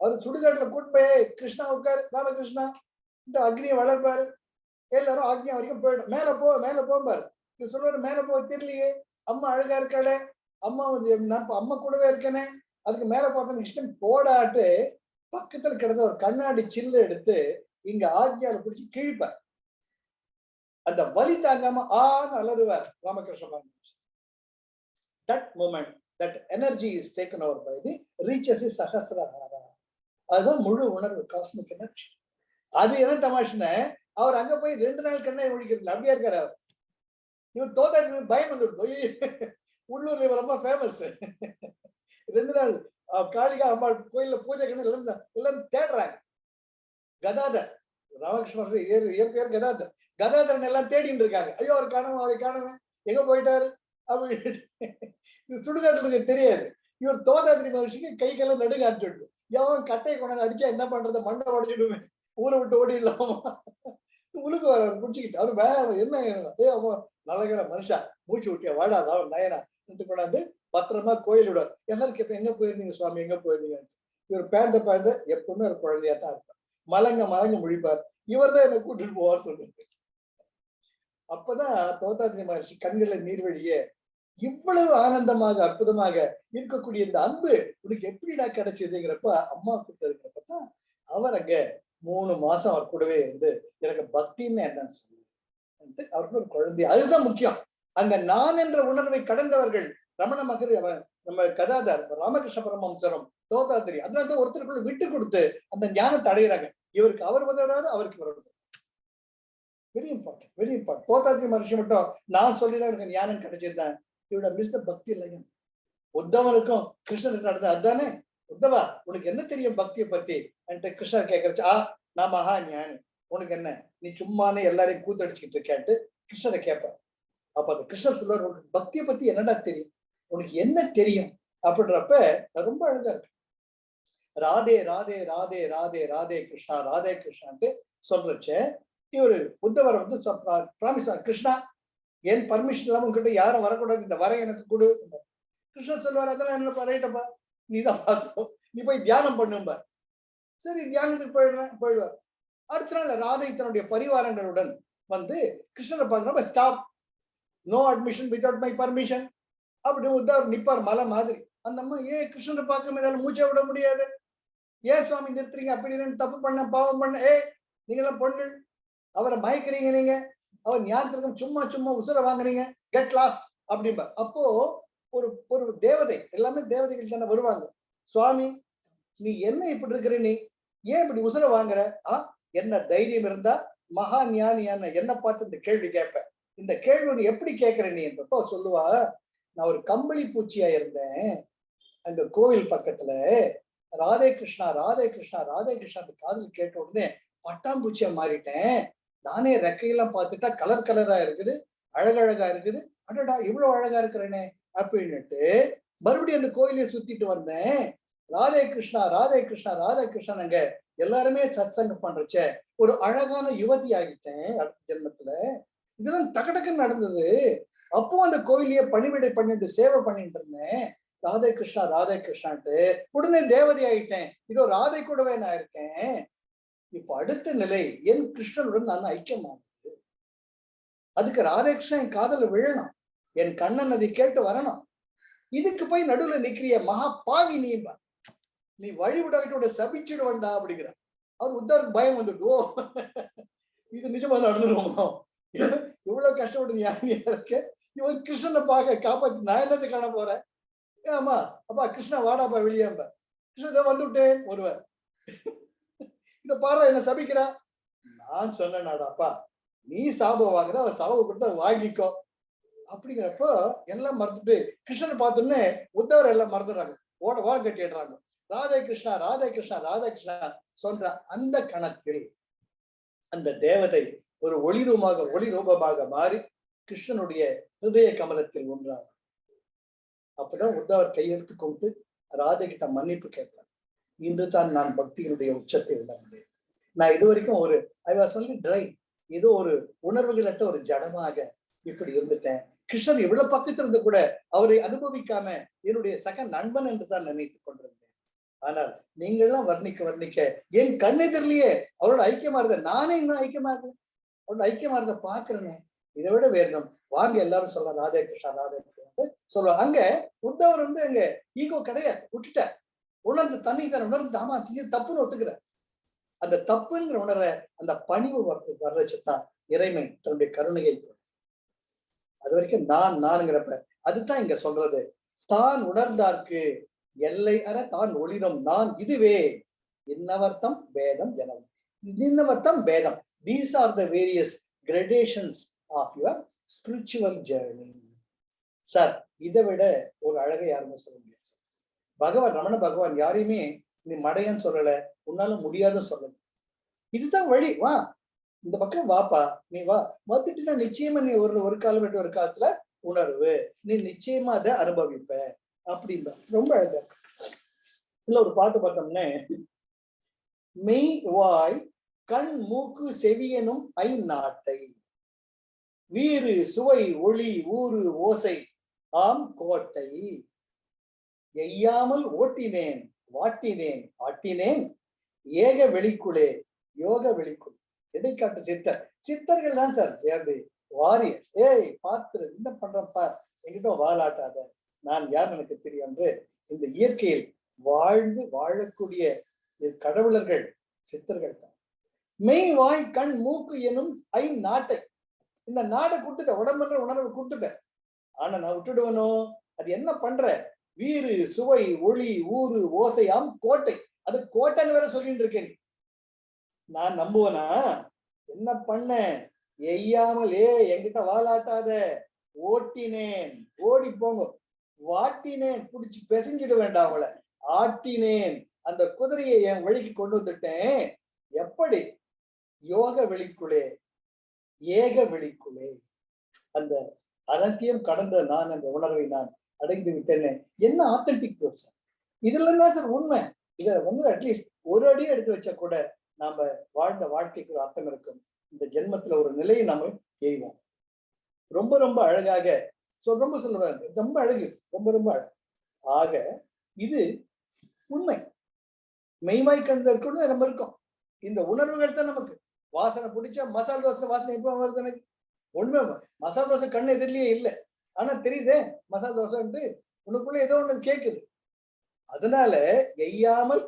அவர் சுடுகாட்டுல கூட்டு போய் கிருஷ்ணா உட்காரு, ராமகிருஷ்ணா இந்த அக்னியை வளர்ப்பாரு. எல்லாரும் ஆக்ஞா வரைக்கும் போயிடும். மேல போம்பாரு. சொல்லுவாரு, மேல போக தெரியலையே, அம்மா அழகா இருக்காளே, அம்மா நான் அம்மா கூடவே இருக்கேனே, அதுக்கு மேல பார்த்தா இஷ்டம் போடாட்டு பக்கத்துல கிடந்த ஒரு கண்ணாடி சில்லு எடுத்து இங்க ஆக்ஞால பிடிச்சி கிழிப்பார். அந்த வலி தாங்காம ஆன்னு அலறுவார் ராமகிருஷ்ண பரமஹம்சர். That moment, that energy is taken over by the reaches is சகசிரஹாரா. அதுதான் முழு உணர்வு, காஸ்மிக் எனர்ஜி. அது என்ன தமாஷுன்னு, அவர் அங்க போய் 2 நாள் கண்ணை முடிக்கிறது அப்படியா இருக்காரு. அவர் இவர் தோத்தா பயம் வந்துட்டு உள்ளூர்ல இவர் ரொம்ப ஃபேமஸ். 2 நாள் காளிகா அம்பாள் கோயில்ல பூஜை கண்ணு எல்லாரும் தேடுறாங்க. கதாதர் ராமகிருஷ்ணர் இயற்பெயர் கதாதர். கதாதரன் எல்லாம் தேடிட்டு இருக்காங்க. ஐயோ அவர் காணவன், அவரை காணவன், எங்க போயிட்டாரு அப்படின்னு. சுடுகாட்டுக்கு தெரியாது. இவர் தோதாதிரி மகிழ்ச்சிக்கு கை கெல்லாம் நடுங்காட்டு. எவன் கட்டையை கொண்டாந்து அடிச்சா என்ன பண்றது, மண்ணை உடச்சிடுவேன், ஊரை விட்டு ஓடிடலாமா, உழுக்கு வர குடிச்சுக்கிட்டு அவரு வேற என்ன அவன் நல்லகிற மனுஷா மூச்சு விட்டியா வாடா ராவன் நயனா கொண்டாந்து பத்திரமா கோயில் விடுவார். எல்லாரும் கேட்பேன், எங்க போயிருந்தீங்க சுவாமி, எங்க போயிருந்தீங்க. இவர் பேர்ந்த எப்பவுமே ஒரு குழந்தையா தான் இருப்பார். மலங்க முழிப்பார். இவர் தான் என்ன கூட்டிட்டு போவார் சொல்லிட்டு. அப்பதான் தோத்தாத்திரி மகர்ஷி கண்களை நீர்வழிய இவ்வளவு ஆனந்தமாக அற்புதமாக இருக்கக்கூடிய இந்த அன்பு உனக்கு எப்படிடா கிடைச்சதுங்கிறப்ப, அம்மா கொடுத்ததுங்கிறப்பதான் அவர் அங்க 3 மாசம் அவர் கூடவே இருந்து எனக்கு பக்தின்னு என்னன்னு சொல்லு அவருக்கு ஒரு குழந்தை. அதுதான் முக்கியம். அங்க நான் என்ற உணர்வை கடந்தவர்கள் ரமண மகர், நம்ம கதாதர், ராமகிருஷ்ண பரமஹம்சரும், தோத்தாத்திரி, அதனால ஒருத்தருக்குள்ள விட்டு கொடுத்து அந்த ஞானத்தை அடைகிறாங்க. இவருக்கு அவர் உதவாது, அவருக்கு இவர் உதவும். Very important, very important. Thothadri மகர்ஷி மட்டும் நான் சொல்லிதான் எனக்கு ஞானம் கிடைச்சிருந்தேன். இவரோட மிஸ் த பக்தி இல்லையும். உத்தவனுக்கும் கிருஷ்ணனுக்கு நடந்தது அதுதானே. உத்தவா உனக்கு என்ன தெரியும் பக்தியை பத்தி என்கிட்ட கிருஷ்ணர் கேட்கறச்சு, நான் மகா ஞானி, உனக்கு என்ன, நீ சும்மானே எல்லாரையும் கூத்தடிச்சுக்கிட்டு கேட்டு கிருஷ்ணரை கேட்பார். அப்ப அந்த கிருஷ்ணர் சொல்லுவார், உனக்கு பக்தியை பத்தி என்னடா தெரியும், உனக்கு என்ன தெரியும் அப்படின்றப்ப ரொம்ப அழகா இருக்கு. ராதே ராதே ராதே ராதே ராதே கிருஷ்ணா ராதே கிருஷ்ணான்ட்டு சொல்றச்ச இவரு உத்தவர் பிராமிஸ், கிருஷ்ணா என் பர்மிஷன் இல்லாம உங்ககிட்ட யாரும் வரக்கூடாது, இந்த வர எனக்கு கொடு. கிருஷ்ணன் சொல்லுவார், அதெல்லாம் என்னப்பா ரைட்டப்பா, நீதான் பார்த்துக்கோ, நீ போய் தியானம் பண்ணும்ப. சரி தியானத்துக்கு போயிடுவார். அடுத்த நாள் ராதை தன்னுடைய பரிவாரங்களுடன் கிருஷ்ணரை பார்க்கணும். Stop, no admission without my permission. அப்படி உத்தவர் நிப்பார் மலை மாதிரி. அந்த அம்மா ஏன் கிருஷ்ணனை பார்க்க முடியாது, மூச்சை விட முடியாது, ஏன் சுவாமி நிறுத்துறீங்க, அப்படி தப்பு பண்ண பாவம் பண்ண, நீங்க எல்லாம் பொண்ணு, அவரை மயக்கிறீங்க, நீங்க அவர் ஞானத்திற்கு சும்மா சும்மா உசுர வாங்குறீங்க, கெட் லாஸ்ட் அப்படிம்பா. அப்போ ஒரு ஒரு தேவதை, எல்லாமே தேவதைகள் தானே வருவாங்க. சுவாமி நீ என்ன இப்படி இருக்கிற, நீ ஏன் இப்படி உசுர வாங்குற, என்ன தைரியம் இருந்தா மகா ஞானியான என்ன பார்த்து இந்த கேள்வி கேட்ப, இந்த கேள்வி நீ எப்படி கேட்கிற நீ என்றப்போ சொல்லுவா, நான் ஒரு கம்பளி பூச்சியா இருந்தேன் அங்க கோவில் பக்கத்துல, ராதே கிருஷ்ணா ராதே கிருஷ்ணா ராதே கிருஷ்ணா அந்த காதல் கேட்ட உடனே பட்டாம்பூச்சியா மாறிட்டேன், நானே ரெக்கையெல்லாம் பார்த்துட்டா கலர் கலரா இருக்குது, அழகழகா இருக்குது, அடடா இவ்வளவு அழகா இருக்கிறேனே அப்படின்னுட்டு மறுபடியும் அந்த கோயிலை சுத்திட்டு வந்தேன், ராதே கிருஷ்ணா ராதே கிருஷ்ணா ராதே கிருஷ்ணன் அங்க எல்லாருமே சத் சங்கம் பண்றச்ச ஒரு அழகான யுவதி ஆகிட்டேன் அடுத்த ஜென்மத்துல. இதெல்லாம் டக்குன்னு நடந்தது. அப்போ அந்த கோயிலையே பணிவிடை பண்ணிட்டு சேவை பண்ணிட்டு இருந்தேன், ராதே கிருஷ்ணான்ட்டு உடனே தேவதை ஆயிட்டேன், இதோ ராதை கூடவே நான் இருக்கேன். இப்ப அடுத்த நிலை என் கிருஷ்ணனுடன் நான் ஐக்கியமானது, அதுக்கு ராதே கிருஷ்ணன் என் காதல விழணும், என் கண்ணன் அதை கேட்டு வரணும், இதுக்கு போய் நடுவுல நிக்கிறிய மகா பாவி நீ வழிவிட சபிச்சுடுவண்டா அப்படிங்கிற. அவர் உத்தருக்கு பயம் வந்துட்டு, ஓ இது நிஜமா நடந்துருவோமோ, இவ்வளவு கஷ்டப்பட்டு ஞானியா இருக்க, இவன் கிருஷ்ணனை பார்க்க காப்பாற்றி நான் என்னத்தை காண போறேன், ஆமா அப்பா கிருஷ்ணா வாடாப்பா வெளியேம்ப, கிருஷ்ணன் வந்துட்டேன் ஒருவர், இத பாரு என்ன சபிக்கிறா, நான் சொன்னேனாடாப்பா நீ சாபம் வாங்குற, அவர் சாபம் கொடுத்தா வாங்கிக்கோ அப்படிங்கிறப்போ எல்லாம் மறந்துட்டு கிருஷ்ணனை பார்த்தோன்னே உத்தவர் எல்லாம் மறந்துடுறாங்க, ஓர கட்டிடுறாங்க, ராதே கிருஷ்ணா ராதே கிருஷ்ணா ராதே கிருஷ்ணா சொல்ற அந்த கணத்தில் அந்த தேவதை ஒரு ஒளி ரூபமாக மாறி கிருஷ்ணனுடைய ஹிருதய கமலத்தில் ஒன்றார். அப்பதான் உத்தவர் கையெடுத்து கொண்டு ராதை கிட்ட மன்னிப்பு கேட்பார், இன்று தான் நான் பக்தியினுடைய உச்சத்தை உணர்ந்தேன், நான் இது வரைக்கும் ஒரு ஐ வாஸ் ஒன்லி ட்ரை, ஏதோ ஒரு உணர்வுகளற்ற ஒரு ஜடமாக இப்படி இருந்துட்டேன், கிருஷ்ணன் இவ்வளவு பக்கத்துல இருந்து கூட அவரை அனுபவிக்காம என்னுடைய சக நண்பன் என்று தான் நினைத்துக் கொண்டிருந்தேன். ஆனால் நீங்கள்லாம் வர்ணிக்க என் கண்ணெதிரிலேயே அவரோட ஐக்கியமா இருந்த, நானே இன்னும் ஐக்கியமா இருக்கேன், அவரோட ஐக்கியமா இருந்த பாக்குறேன்னு, இதை விட வேணும் வாங்க எல்லாரும் சொல்ல ராதே கிருஷ்ணா ராதே கிருஷ்ணா சொல்லுவாங்க. அங்க உத்தவர் அங்க ஈகோ கிடையாது, விட்டுட்ட, உணர்ந்து தண்ணி தானே உணர்ந்து, ஆமா செஞ்சு தப்புன்னு ஒத்துக்கிற, அந்த தப்புங்கிற உணர அந்த பணிவு வர்றச்சுதான் இறைமை தன்னுடைய கருணையை. அது வரைக்கும் நான்ங்கிறப்ப அதுதான் இங்க சொல்றது, தான் உணர்ந்தார்க்கு எல்லை அற தான் ஒளிரும் நான் இதுவே, இன்னவர்த்தம் வேதம் ஜனம், இன்னவர்த்தம் வேதம், these are the various gradations of your spiritual journey. Sir இதை விட ஒரு அழகை யாருமே சொல்ல முடியாது. பகவான் ரமண பகவான் யாரையுமே நீ மடையன்னு சொல்லல, உன்னால முடியாத சொல்லல, இதுதான் வழி, வா இந்த பக்கம் வாப்பா, நீ வா, வந்துட்டுனா நிச்சயமா நீ ஒரு காலம் விட்டு ஒரு காலத்துல உணர்வு, நீ நிச்சயமா அதை அனுபவிப்ப அப்படின்ற ரொம்ப அழகா. இல்ல ஒரு பாட்டு பார்த்தோம்னே, மெய் வாய் கண் மூக்கு செவியனும் ஐநாட்டை, வீறு சுவை ஒளி ஊறு ஓசை ஆம் கோட்டை, எய்யாமல் ஓட்டினேன் வாட்டினேன் ஆட்டினேன், ஏக வெளிக்குளே யோக வெளிக்குள், இடைக்காட்டு சித்தர்கள் தான் சார் வாரியர்ஸ். பார்த்து என்ன பண்றப்பா, என்கிட்ட வாழாட்டாத, நான் யார் எனக்கு தெரியும் என்று இந்த இயற்கையில் வாழ்ந்து வாழக்கூடிய கடவுளர்கள் சித்தர்கள் தான். மெய் வாய் கண் மூக்கு எனும் நாட்டை, இந்த நாடை கொடுத்துட்ட, உடம்புன்ற உணர்வு கொடுத்துட்ட, ஆனா நான் விட்டுடுவனோ, அது என்ன பண்ற, வீறு சுவை ஒளி ஊறு ஓசையாம் கோட்டை, அது கோட்டைன்னு வேற சொல்லிட்டு இருக்கேன், நான் நம்புவனா, என்ன பண்ண, எய்யாமல் என்கிட்ட வாலாட்டாத, ஓட்டினேன் ஓடி போங்க, வாட்டினேன் புடிச்சு பெசஞ்சிட வேண்டாம் அவளை, ஆட்டினேன் அந்த குதிரையை என் வழிக்கு கொண்டு வந்துட்டேன், எப்படி, யோக வெளிக்குள்ளே ஏக வெளிக்குள்ளே, அந்த அனைத்தையும் கடந்த நான் அந்த உணர்வை நான் அடைந்து விட்டேன்னு, என்ன ஆத்தென்டிக் பர்சன், இதுல தான் சார் உண்மை. இதை அட்லீஸ்ட் ஒரு அடி எடுத்து வச்சா கூட நாம வாழ்ந்த வாழ்க்கைக்கு ஒரு அர்த்தம் இருக்கும், இந்த ஜென்மத்துல ஒரு நிலையை நாம எய்வோம். ரொம்ப ரொம்ப அழகாக ரொம்ப சொல்லுவாங்க, ரொம்ப அழகு, ரொம்ப ரொம்ப அழகு. ஆக இது உண்மை, மெய்மாய் கண்டதற்கு நம்ம இருக்கோம், இந்த உணர்வுகள் தான் நமக்கு. வாசனை பிடிச்சா மசாலா தோசை வாசனை எப்ப வருது எனக்கு, ஒண்ணுமே மசாலா தோசை கண்ணு எதிரிலேயே இல்லை, ஆனா தெரியுதே மசாலா தோசைன்ட்டு உனக்குள்ள ஏதோ ஒண்ணு கேக்குது. அதனால எய்யாமல்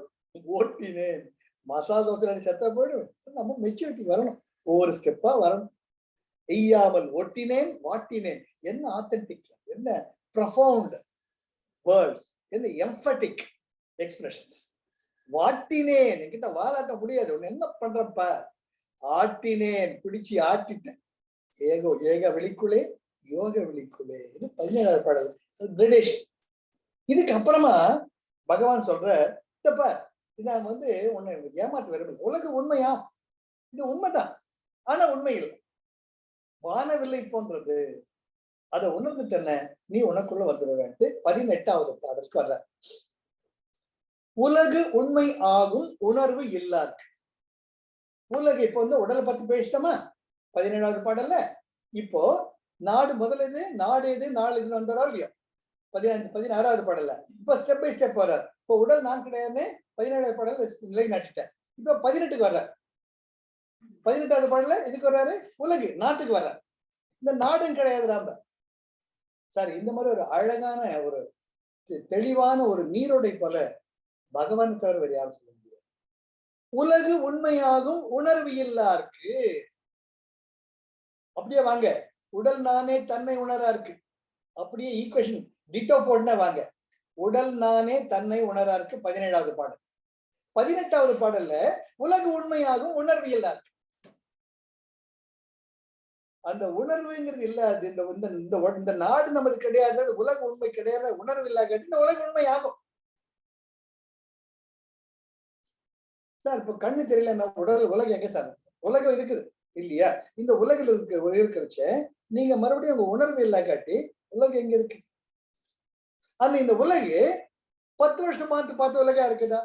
ஓட்டினேன். மசாலா தோசை செத்தா போயிடும். நம்ம மெச்சூரிட்டி வரணும், ஒவ்வொரு ஸ்டெப்பா வரணும். எய்யாமல் ஒட்டினேன் வாட்டினேன். என்ன ஆத்தென்டிக், என்ன ப்ரொஃபவுண்ட் வேர்ட்ஸ், என்ன எம்பத்திக் எக்ஸ்பிரஷன்ஸ். வாட்டினேன், என்கிட்ட வாலாட்ட முடியாது, உன்னை என்ன பண்றப்ப ஆட்டினேன், பிடிச்சி ஆட்டிட்டேன். ஏக வெளிக்குள்ளே யோக வெளிக்குள்ளே. இது 17வது பாடல் கிரடேஷன். இதுக்கு அப்புறமா பகவான் சொல்ற, இதப்ப இதான் உன்னை ஏமாத்து விரும்பல. உலக உண்மையா? இது உண்மைதான், ஆனா உண்மை இல்லை. வானவில்லை போன்றது. அதை உணர்ந்துட்டன, நீ உனக்குள்ள வந்துடுவேன்ட்டு 18வது பாடலுக்கு வர்ற. உலகு உண்மை ஆகும் உணர்வு இல்லாருக்கு. உலகு இப்ப உடலை பத்தி பேசிட்டோமா 17வது பாடல்ல. இப்போ நாடு முதல்ல இது, நாடு எது, நாள் இது வந்தாரோ இல்லையோ 16வது பாடல்ல. இப்ப ஸ்டெப் பை ஸ்டெப் வர்றாரு. இப்போ உடல் நான் கிடையாது 17வது பாடல் நிலை நாட்டிட்டேன். இப்ப 18க்கு வர்ற. 18வது பாடல்ல எதுக்கு வர்றாரு? உலகு நாட்டுக்கு வர்ற. இந்த நாடும் கிடையாது ராம்ப. சாரி, இந்த மாதிரி ஒரு அழகான ஒரு தெளிவான ஒரு நீரோடை போல பகவான் தவிர வேறு யாரும் சொல்ல முடியாது. உலகு உண்மையாகும் உணர்வு இல்லாருக்கு. அப்படியே வாங்க, உடல் நானே தன்னை உணரா இருக்கு. அப்படியே ஈக்குவேஷன் டிட்டோ போடுனா வாங்க, உடல் நானே தன்னை உணரா இருக்கு 17வது பாடல். 18வது பாடல்ல உலகு உண்மையாகும் உணர்வு இல்லாருக்கு. அந்த உணர்வுங்கிறது இல்லாது. இந்த நாடு நமது கிடையாது, உலக உண்மை கிடையாது, உணர்வு இல்லாத இந்த உலக உண்மை ஆகும். சார் இப்ப கண்ணு தெரியல, உலகம் எங்க சார்? உலகம் இருக்குது இல்லையா? இந்த உலகில் இருக்கிறச்ச நீங்க மறுபடியும் உங்க உணர்வு இல்லா காட்டி உலகம் எங்க இருக்கு? அந்த இந்த உலகு 10 வருஷம் பார்த்த உலகா இருக்குதா?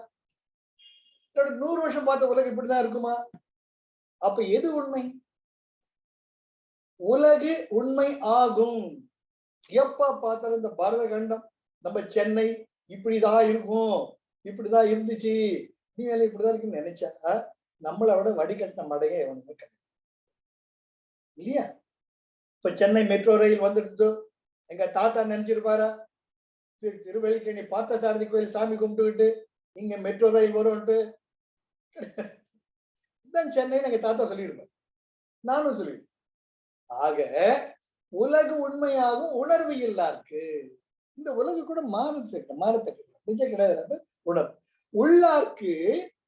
100 வருஷம் பார்த்த உலகம் இப்படிதான் இருக்குமா? அப்ப எது உண்மை? உலகு உண்மை ஆகும். எப்ப பார்த்தாலும் இந்த பாரத கண்டம், நம்ம சென்னை இப்படிதான் இருக்கும், இப்படிதான் இருந்துச்சு, நீ வேலை இப்படிதான் இருக்குன்னு நினைச்சா நம்மளை விட வடிகட்டின மடையே எவனுமே கிடையாது இல்லையா? இப்ப சென்னை மெட்ரோ ரயில் வந்துடுதோ, எங்க தாத்தா நினைச்சிருப்பாரா திருவல்லிக்கேணி பார்த்த சாரதி கோயில் சாமி கும்பிட்டுக்கிட்டு இங்க மெட்ரோ ரயில் வரும்ட்டு? இதுதான் சென்னைன்னு எங்க தாத்தா சொல்லியிருப்பேன், நானும் சொல்லியிருப்பேன். ஆக உலகு உண்மையாகும் உணர்வு இல்லாருக்கு. இந்த உலகு கூட மாறத்தக்க நிஜம் கிடையாது, உணர்வு. உள்ளார்க்கு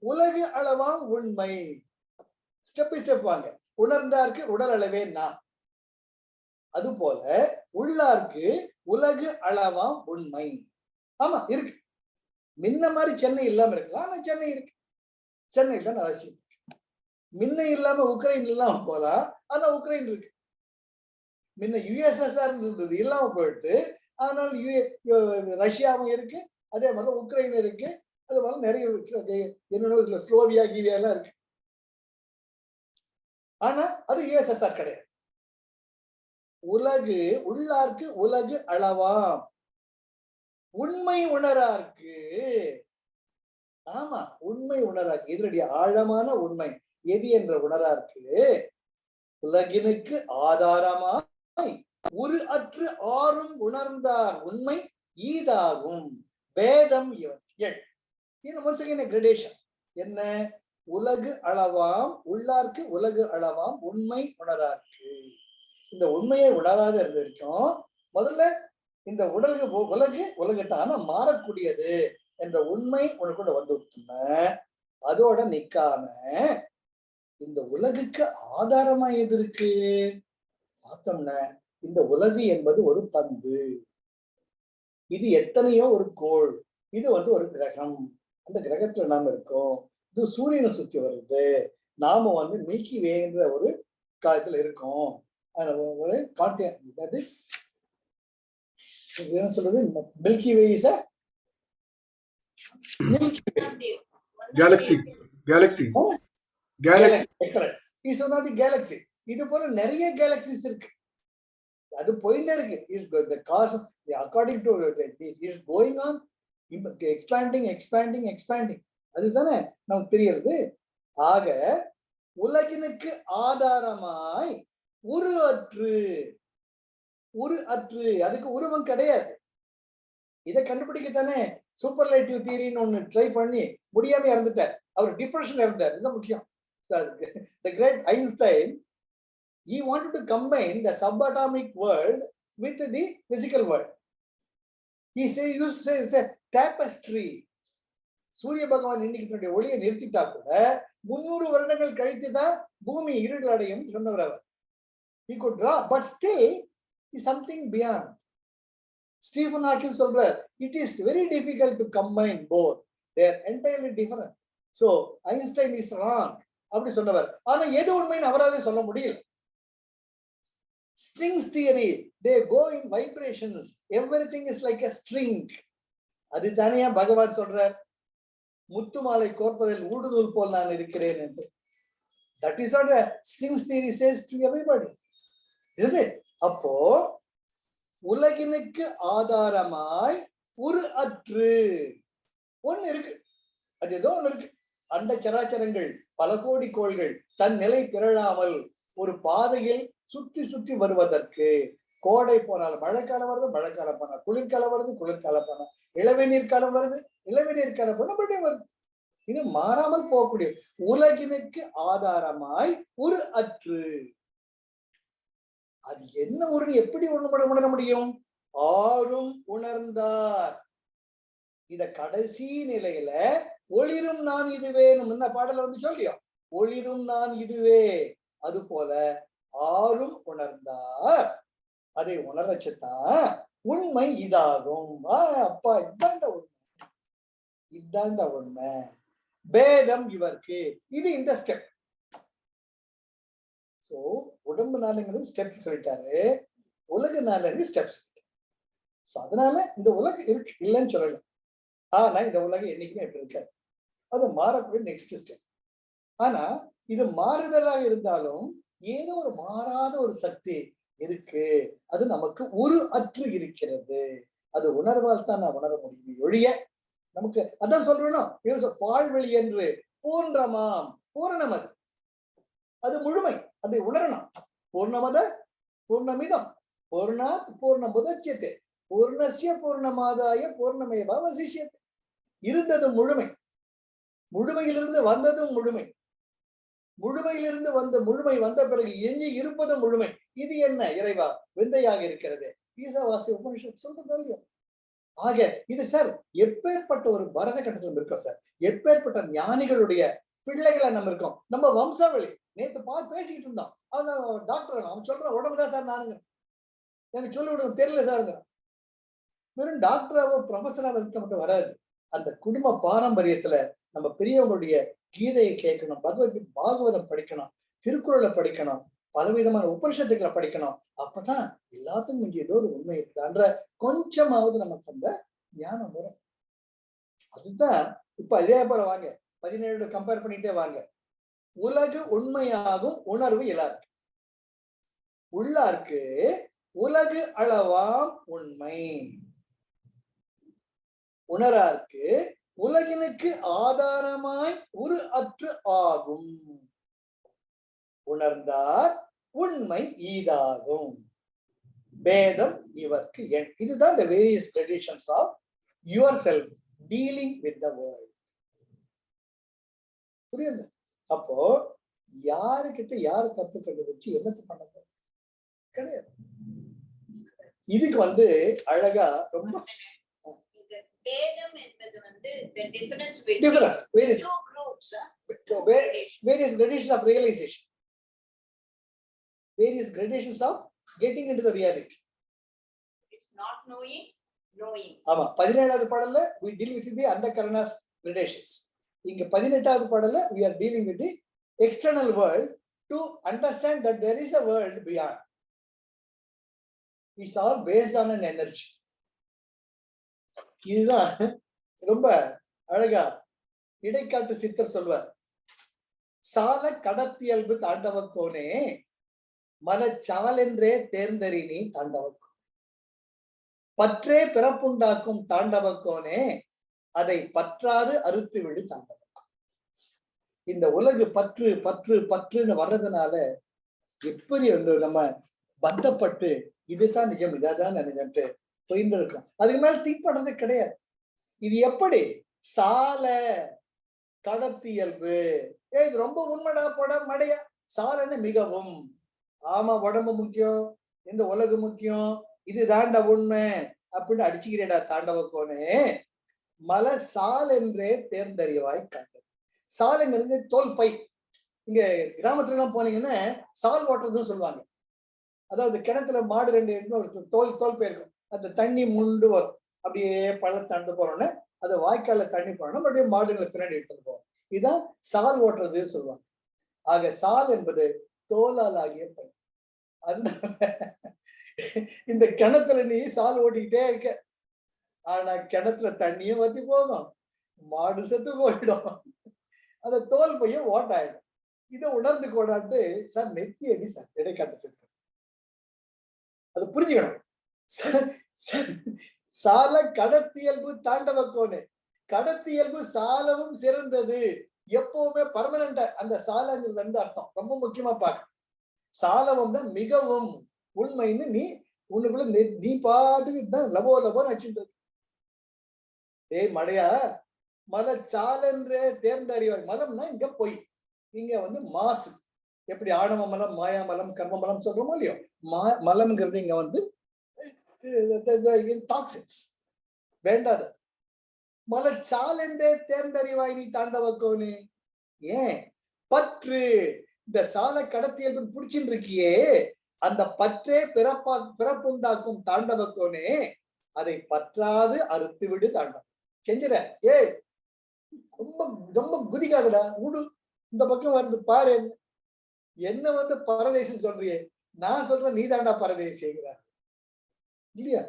உலகு அளவாம் உண்மை. ஸ்டெப் பை ஸ்டெப் வாங்க. உணர்ந்தார்க்கு உடல் அளவே நான். அது போல உள்ளார்க்கு உலகு அளவாம் உண்மை. ஆமா இருக்கு. முன்ன மாதிரி சென்னை இல்லாம இருக்கலாம், ஆனா சென்னை இருக்கு. சென்னை இல்லைன்னு அவசியம். முன்ன இல்லாம உக்ரைன் இல்லாம போலாம், ஆனா உக்ரைன் இருக்கு. முன்ன யுஎஸ்எஸ்ஆர் இருந்தது, இல்லாம போயிட்டு. ஆனால் ரஷ்யாவும் இருக்கு, அதே மாதிரி உக்ரைன் இருக்கு, அது மாதிரி நிறைய என்னென்ன ஸ்லோவியா கீவியா எல்லாம் இருக்கு. ஆனா அது யுஎஸ்எஸ்ஆர் கிடையாது. உலகு உள்ளார்க்கு உலகு அளவாம் உண்மை உணரார்க்கு. ஆமா, உண்மை உணரார்க்கு. இதனுடைய ஆழமான உண்மை எது என்ற உணரார்க்கு உலகினுக்கு ஆதாரமாய் ஒரு அற்று ஆறும் உணர்ந்தார் உண்மை ஈதாகும் பேதம் கிரடேஷன் என்ன? உலகு அளவாம் உள்ளார்க்கு உலகு அளவாம் உண்மை உணரார்க்கு. இந்த உண்மையை உணராத இருந்த வரைக்கும் முதல்ல இந்த உலகத்தான மாறக்கூடியது என்ற உண்மை உனக்குள்ள வந்து விட்டுன, அதோட நிக்காம இந்த உலகுக்கு ஆதாரமா எது இருக்கு பார்த்தோம்னா, இந்த உலகு என்பது ஒரு பந்து. இது எத்தனையோ ஒரு கோள். இது ஒரு கிரகம். அந்த கிரகத்துல நாம இருக்கோம். இது சூரியனை சுற்றி வருது. நாம மில்கி வேன்ற ஒரு காலத்துல இருக்கோம். ஒரு கான்டினென்ட் என்ன சொல்றது? Milky Way is galaxy. Is one of the galaxy. இது போல நிறைய கேலக்சிஸ் இருக்கு. அது போயிட்டே இருக்கு. According to is going on expanding. அதுதானே நமக்கு தெரியறது. ஆக உலகினுக்கு ஆதாரமாய் உரு அற்று உரு அற்று, அதுக்கு உருவம் கிடையாது. இதை கண்டுபிடிக்கத்தானே சூப்பர்லேட்டிவ் தியரின்னு ஒண்ணு ட்ரை பண்ணி முடியாம இறந்துட்டார். அவர் டிப்ரெஷன் இருந்தார். இதுதான் முக்கியம். The great Einstein, he wanted to combine the subatomic world with the physical world. He used to say it's a tapestry. சூரிய பகவான் இன்னைக்கு தன்னுடைய ஒளியை நிறுத்திட்டா கூட 300 வருடங்கள் கழித்து தான் பூமி இருள் அடையும் சொன்னவர் அவர். He could draw, but still is something beyond. Stephen Hawking சொல்றார், it is very difficult to combine both. They are entirely different. So Einstein is wrong அப்படி சொன்னவர். ஆனா எது உண்மைன்னு அவராலே சொல்ல முடியல. Strings theory, they go in vibrations. Everything is like a string. அது தானே பகவான் சொல்றார், முத்து மாலை கோர்ப்பதில் ஊடுதல் போல் நான் இருக்கிறேன் என்று. That is what the strings theory says to everybody. Isn't it? அப்போ உலகினுக்கு ஆதாரமாய் உரு அற்று ஒண்ணு இருக்கு. அது ஏதோ ஒண்ணு இருக்கு. அண்ட சராச்சரங்கள், பல கோடி கோள்கள் தன் நிலை பிறழாமல் ஒரு பாதையில் சுற்றி சுற்றி வருவதற்கு, கோடை போனால் மழைக்காலம் வருது, மழைக்காலம் போனால் குளிர்காலம் வருது, குளிர்காலம் போனால் இளவேநீர் காலம் வருது, இளவேநீர் காலம் போனால் மறுபடியும் வருது. இது மாறாமல் போகக்கூடிய உலகினுக்கு ஆதாரமாய் உரு அற்று. அது என்ன ஒரு எப்படி உணர முடியும்? ஆறும் உணர்ந்தார். இத கடைசி நிலையில ஒளிரும் நான் இதுவே முன்ன பாடல வந்து சொல்லியோ, ஒளிரும் நான் இதுவே. அது போல ஆறும் உணர்ந்தார். அதை உணரச்சுதான் உண்மை இதாகும். அப்பா இதாண்ட உண்மை, இதாண்ட உண்மை. பேதம் இவருக்கு. இது இந்த ஸ்டெப். சோ உடம்பு நாளுங்கிறது ஸ்டெப் சொல்லிட்டாரு, உலக நாளு ஸ்டெப்ஸ். அதனால இந்த உலகம் இருக்கு இல்லைன்னு சொல்லல. ஆனா இந்த உலகம் என்னைக்குமே எப்படி இருக்காது, அது மாறக்கூடிய நெக்ஸ்ட் ஸ்டெப். ஆனா இது மாறுதலாக இருந்தாலும் ஏதோ ஒரு மாறாத ஒரு சக்தி இருக்கு. அது நமக்கு உரு அற்று இருக்கிறது. அது உணர்வால் தான் நான் உணர முடியும் ஒழிய நமக்கு அதான் சொல்றோம், பால்வெளி என்று பூர்ணமாம். பூரணம் அது, அது முழுமை. அதை உணரணும். பூர்ணமத பூர்ணமிதம் பூர்ணாத் பூர்ணமுதச்யதே பூர்ணஸ்ய பூர்ணமாதாய பூர்ணமேவ அவசிஷ்யதே. இருந்தது முழுமை, முழுமையிலிருந்து வந்ததும் முழுமை, முழுமையிலிருந்து வந்த முழுமை வந்த பிறகு எஞ்சி இருப்பதும் முழுமை. இது என்ன இறைவா விந்தையாக இருக்கிறது. ஈசாவாசி உபனிஷத் சொல்றது இல்லையா? ஆக இது சார் எப்பேற்பட்ட ஒரு பரத கட்டத்தில் இருக்கோம் சார். எப்பேற்பட்ட ஞானிகளுடைய பிள்ளைகளை நம்ம இருக்கோம். நம்ம வம்சாவளி நேற்று பார்த்து பேசிக்கிட்டு இருந்தோம். அவன் டாக்டர் அவன் சொல்ற உடம்புதான் சார் நானுங்க, எனக்கு சொல்லி விடுங்க தெரியல சாருங்க. வெறும் டாக்டராவோ ப்ரொஃபஸராவோ இருக்க மட்டும் வராது. அந்த குடும்ப பாரம்பரியத்துல நம்ம பெரியவங்களுடைய கீதையை கேட்கணும், பாகவதம் படிக்கணும், திருக்குறளை படிக்கணும், பலவிதமான உபனிஷத்துக்களை படிக்கணும். அப்பதான் எல்லாத்துக்கும் இங்க ஏதோ ஒரு உண்மை இருக்குன்ற கொஞ்சமாவது நமக்கு அந்த ஞானம் வரும். அதுதான் இப்ப இதே போல வாங்க 17 கம்பேர் பண்ணிட்டே வாங்க. உலகு உண்மையாகும் உணர்வு எல்லாருக்கு. உள்ளாருக்கு உலகு அளவாம் உண்மை, உணராருக்கு உலகினுக்கு ஆதாரமாய் உரு அற்று ஆகும். உணர்ந்தார் உண்மை ஈதாகும். பேதம் இவர்க்கு எண். இதுதான் the various traditions of yourself dealing with the world. புரியுது? அப்போ யாருக்கிட்ட யாரு தப்பு கண்டுபிடிச்சு என்னத்து பண்ண கிடையாது. இதுக்கு வந்து அழகா ரொம்ப வேதம் என்பது வந்து the difference between difference various two groups, various gradations of realization, various gradations of getting into the reality. it's not knowing, knowing. ஆமா 17வது பாடல்ல we deal with the andhakaranas gradations. இங்க 18வது பாடல்ல we are dealing with the external world to understand that there is a world beyond. It's all based on an energy. இதுதான் ரொம்ப அழகா இடைக்காட்டு சித்தர் சொல்வார். சால கடத்தியல்பு தாண்டவக்கோனே மனச்சாலென்றே தேர்ந்தறினி தாண்டவக்கோ. பற்றே பிறப்புண்டாக்கும் தாண்டவக்கோனே அதை பற்றாது அறுத்து விடு தாண்டவக்கோ. இந்த உலகு பற்று பற்று பற்றுன்னு வர்றதுனால எப்படி நம்ம பந்தப்பட்டு இதுதான் நிஜம், இதான் நினைச்சுட்டு போயிட்டு இருக்கும். அதுக்கு மேல திங்க் பண்றது கிடையாது. இது எப்படி? சால கடத்தியல்பு. இது ரொம்ப உண்மைடா போட மடையா. சாலன்னு மிகவும். ஆமா, உடம்பு முக்கியம், இந்த உலகம் முக்கியம், இது தாண்டா உண்மை அப்படின்னு அடிச்சுக்கிறேடா தாண்டவக்கோனே. மலை சால் என்றே தேர்ந்தறிவாய் காட்டு. சாலுங்கிறது தோல் பை. இங்க கிராமத்துல எல்லாம் போனீங்கன்னா சால் ஓட்டுறதுன்னு சொல்லுவாங்க. அதாவது கிணத்துல மாடு ரெண்டு தோல் போயிருக்கும், அந்த தண்ணி முண்டு வரும், அப்படியே பழம் தண்டு போறோம்னு அது வாய்க்கால தண்ணி போறோம்னா அப்படியே மாடுகளை பின்னாடி எடுத்துட்டு போவோம். இதுதான் சால் ஓட்டுறதுன்னு சொல்லுவாங்க. ஆக சால் என்பது தோலால் ஆகிய பை. அதனால இந்த கிணத்துல நீ சால் ஓட்டிக்கிட்டே இருக்க, ஆனா கிணத்துல தண்ணியும் வத்தி போகும், மாடு செத்து போயிடும், அந்த தோல் பையன் ஓட்டாயிடும். இதை உணர்ந்து கொண்டாட்டு சார் நெத்தி அடி சார் இடைக்காட்டு செத்து. அது புரிஞ்சுக்கணும். சால கடத்தியல்பு தாண்டவக்கோனே. கடத்தியல்பு சாலவும் சிறந்தது. எப்பவுமே பர்மனண்டா அந்த சாலங்கிறது ரெண்டு அர்த்தம் ரொம்ப முக்கியமா பாக்க. சாலவம்னா மிகவும் உண்மைன்னு நீ உனக்குள்ள நீ பாட்டுக்கு தான் லபோ லபோன்னு வச்சுட்டு. ஏய் மடையா, மலை சாலென்றே தேர்ந்தறிவாய். மலம்னா இங்க பொய், இங்க வந்து மாசு. எப்படி ஆணவ மலம், மாயா மலம், கர்ம மலம் சொல்றோமோ இல்லையோ, மலம்ங்கிறது இங்க வந்து டாக்ஸின்ஸ், வேண்டாத. மலை சாலென்றே தேர்ந்தறிவாய் நீ தாண்டவக்கோனே. ஏன்? பற்று. இந்த சால கடத்தியல் புடிச்சுட்டு இருக்கியே, அந்த பற்றே பிறப்புண்டாக்கும் தாண்டவக்கோனே. அதை பற்றாது அறுத்து விடு தாண்டவம். செஞ்சிட. ஏய் ரொம்ப ரொம்ப குதிக்காதடா, விடு, இந்த பக்கம் வந்து பாரு. என்ன வந்து பரதேசம் சொல்றியே, நான் சொல்றேன் நீ தாண்டா பரதேசிங்கிறார் இல்லையா?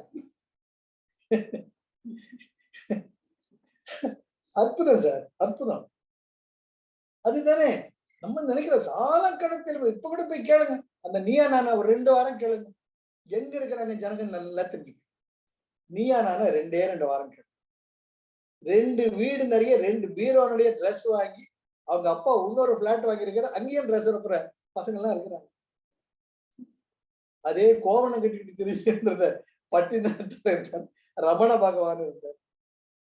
அற்புதம் சார், அற்புதம். அதுதானே நம்ம நினைக்கிற சால கடத்தில். இப்ப கூட போய் கேளுங்க, அந்த நீயா நானா ஒரு 2 வாரம் கேளுங்க, எங்க இருக்கிறாங்க ஜனங்க நல்லா தெரிஞ்சு. நீயா நானா 2 வாரம் கேளுங்க. 2 வீடு நிறைய 2 பீரோனுடைய ட்ரெஸ் வாங்கி, அவங்க அப்பா இன்னொரு பிளாட் வாங்கி இருக்கிற, அங்கேயும் ட்ரெஸ் இருக்கிற பசங்க எல்லாம் இருக்கிறாங்க. அதே கோவணம் கட்டிட்டு தெரியுன்றத பட்டினத்துல இருக்க ரமண பகவான் இருந்தார்.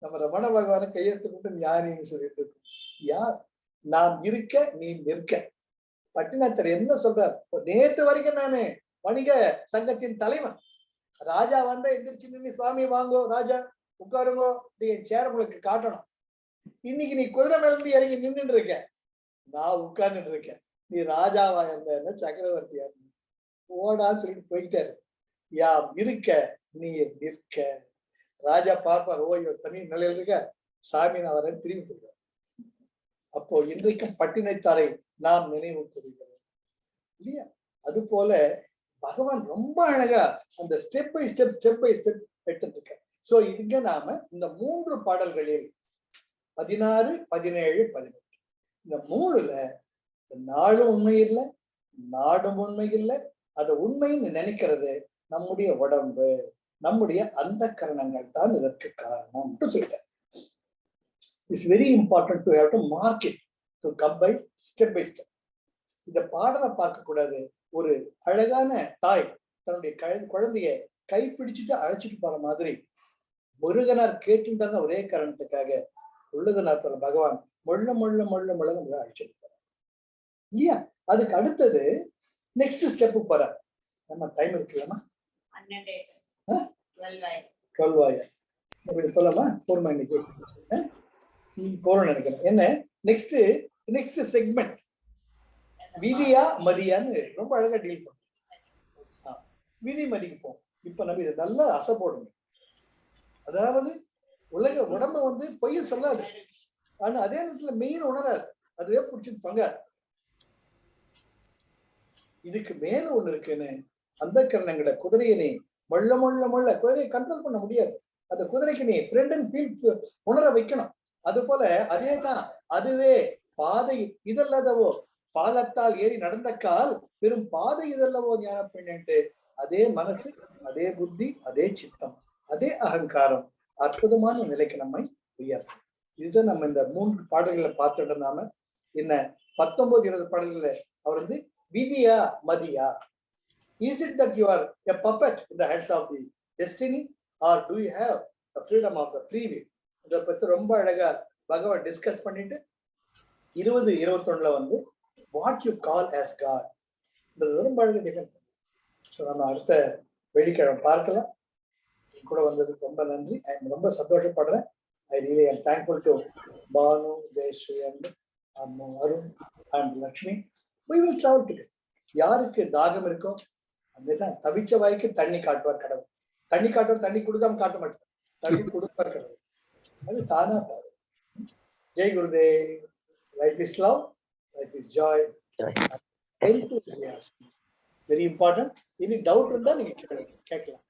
நம்ம ரமண பகவான கையெழுத்து கொண்டு ஞானின்னு சொல்லிட்டு இருக்கோம். யார்? நாம் இருக்க நீ நிற்க. பட்டினத்தர் என்ன சொல்றார்? நேத்து வரைக்கும் நானு வணிக சங்கத்தின் தலைவன். ராஜா வந்தா எந்திரிச்சு நின்று சுவாமி வாங்கோ ராஜா உட்காருங்கோ, நீ சேர உங்களுக்கு காட்டணும். இன்னைக்கு நீ குதிரை மேல இருந்து இறங்கி நின்றுட்டு இருக்க, நான் உட்கார்ந்துட்டு இருக்கேன். நீ ராஜாவா இருந்த சக்கரவர்த்தியா இருந்த ஓடான்னு சொல்லிட்டு போயிட்டாரு. யாம் இருக்க நீ நிற்க. ராஜா பார்ப்பார், ஓ இவர் தனி நிலையில் இருக்க, சாமி நான் வரேன் திரும்பி போயிடுவார். அப்போ இன்றைக்கும் பட்டினத்தாரை நாம் நினைவு கூறுகிறோம் இல்லையா? அது போல பகவான் ரொம்ப அழகா அந்த ஸ்டெப் பை ஸ்டெப் எடுத்துட்டு இருக்க. சோ இங்க நாம இந்த 3 பாடல்களில் 16, 17, 18 இந்த 3ல நாளும் உண்மை இல்லை, நாடும் உண்மை இல்லை. அதை உண்மைன்னு நினைக்கிறது நம்முடைய உடம்பு, நம்முடைய அந்த கரணங்கள் தான் இதற்கு காரணம் சொல்லிட்டேன். It's very important to have to mark it, to come by step by step. இந்த பாடலை பார்க்க கூடாது. ஒரு அழகான தாய் தன்னுடைய குழந்தைய கைப்பிடிச்சுட்டு அழைச்சிட்டு போற மாதிரி முருகனார் கேட்டுன்ற ஒரே காரணத்துக்காக உள்ளுகனார் பகவான் மொள்ள மொள்ள மொள்ள மொள்ள அழைச்சிட்டு போறார் இல்லையா? அதுக்கு அடுத்தது நெக்ஸ்ட் ஸ்டெப்பு போறார். நம்ம டைம் இருக்குல்லமா, 12 இப்படி சொல்லலாமா? போருமா இன்னைக்கு போறோம்னு நினைக்கிறேன். என்ன நெக்ஸ்ட் செக்மெண்ட் விதியா மதியான்னு ரொம்ப அழகா டீல் பண்ணும். விதி மதிக்கு போம். இப்ப நம்ம இதை நல்லா அசை போடுங்க. அதாவது உடம்ப வந்து பொய்ய சொல்லாது, ஆனா அதே நேரத்துல மெயின் உணராது, அதுவே பிடிச்சிட்டு பங்காது. இதுக்கு மேல ஒண்ணு இருக்குன்னு அந்த கரணங்களை குதிரையை நீ மொள்ள மொள்ள மொள்ள குதிரையை கண்ட்ரோல் பண்ண முடியாது. அந்த குதிரைக்கு நீ ஃப்ரெண்ட் அண்ட் ஃபீல் உணர வைக்கணும். அது போல அதேதான், அதுவே பாதை இதல்லதவோ பாலத்தால் ஏறி நடந்த கால் பெரும் பாதை இதல்லவோ ஞான பெண்ணு. அதே மனசு, அதே புத்தி, அதே சித்தம், அதே அகங்காரம் அற்புதமான நிலைக்கு நம்மை உயர்த்தும். இதுதான் நம்ம இந்த 3 பாடல்களை பார்த்துட்டு நாம என்ன 19, 20 பாடல்களை அவர் வந்து விதியா மதியா Is it that you are a puppet in the hands of the destiny, or do you have the freedom of the free will? இதை பத்தி ரொம்ப அழகா பகவான் டிஸ்கஸ் பண்ணிட்டு 20-21 வந்து what you call as God ரொம்ப அழகா டிஃபைன். ஸோ நம்ம அடுத்த வெள்ளிக்கிழமை பார்க்கலாம். என் கூட வந்ததுக்கு ரொம்ப நன்றி. ரொம்ப சந்தோஷப்படுறேன். I really am thankful to Banu, Deshree and Arun and Lakshmi. We will travel together. யாருக்கு தாகம் இருக்கோ அந்த தவிச்ச வாய்க்கு தண்ணி காட்டுவார் கடவுள். தண்ணி காட்டுவார், தண்ணி கொடுக்காம காட்ட மாட்டார், தண்ணி கொடுப்பார் கடவுள். அது தானா பாரு. Jai Gurudev. Life is love, life is Joy, enthusiasm. Very important. இனி டவுட் இருந்தா நீங்க கேட்கலாம்.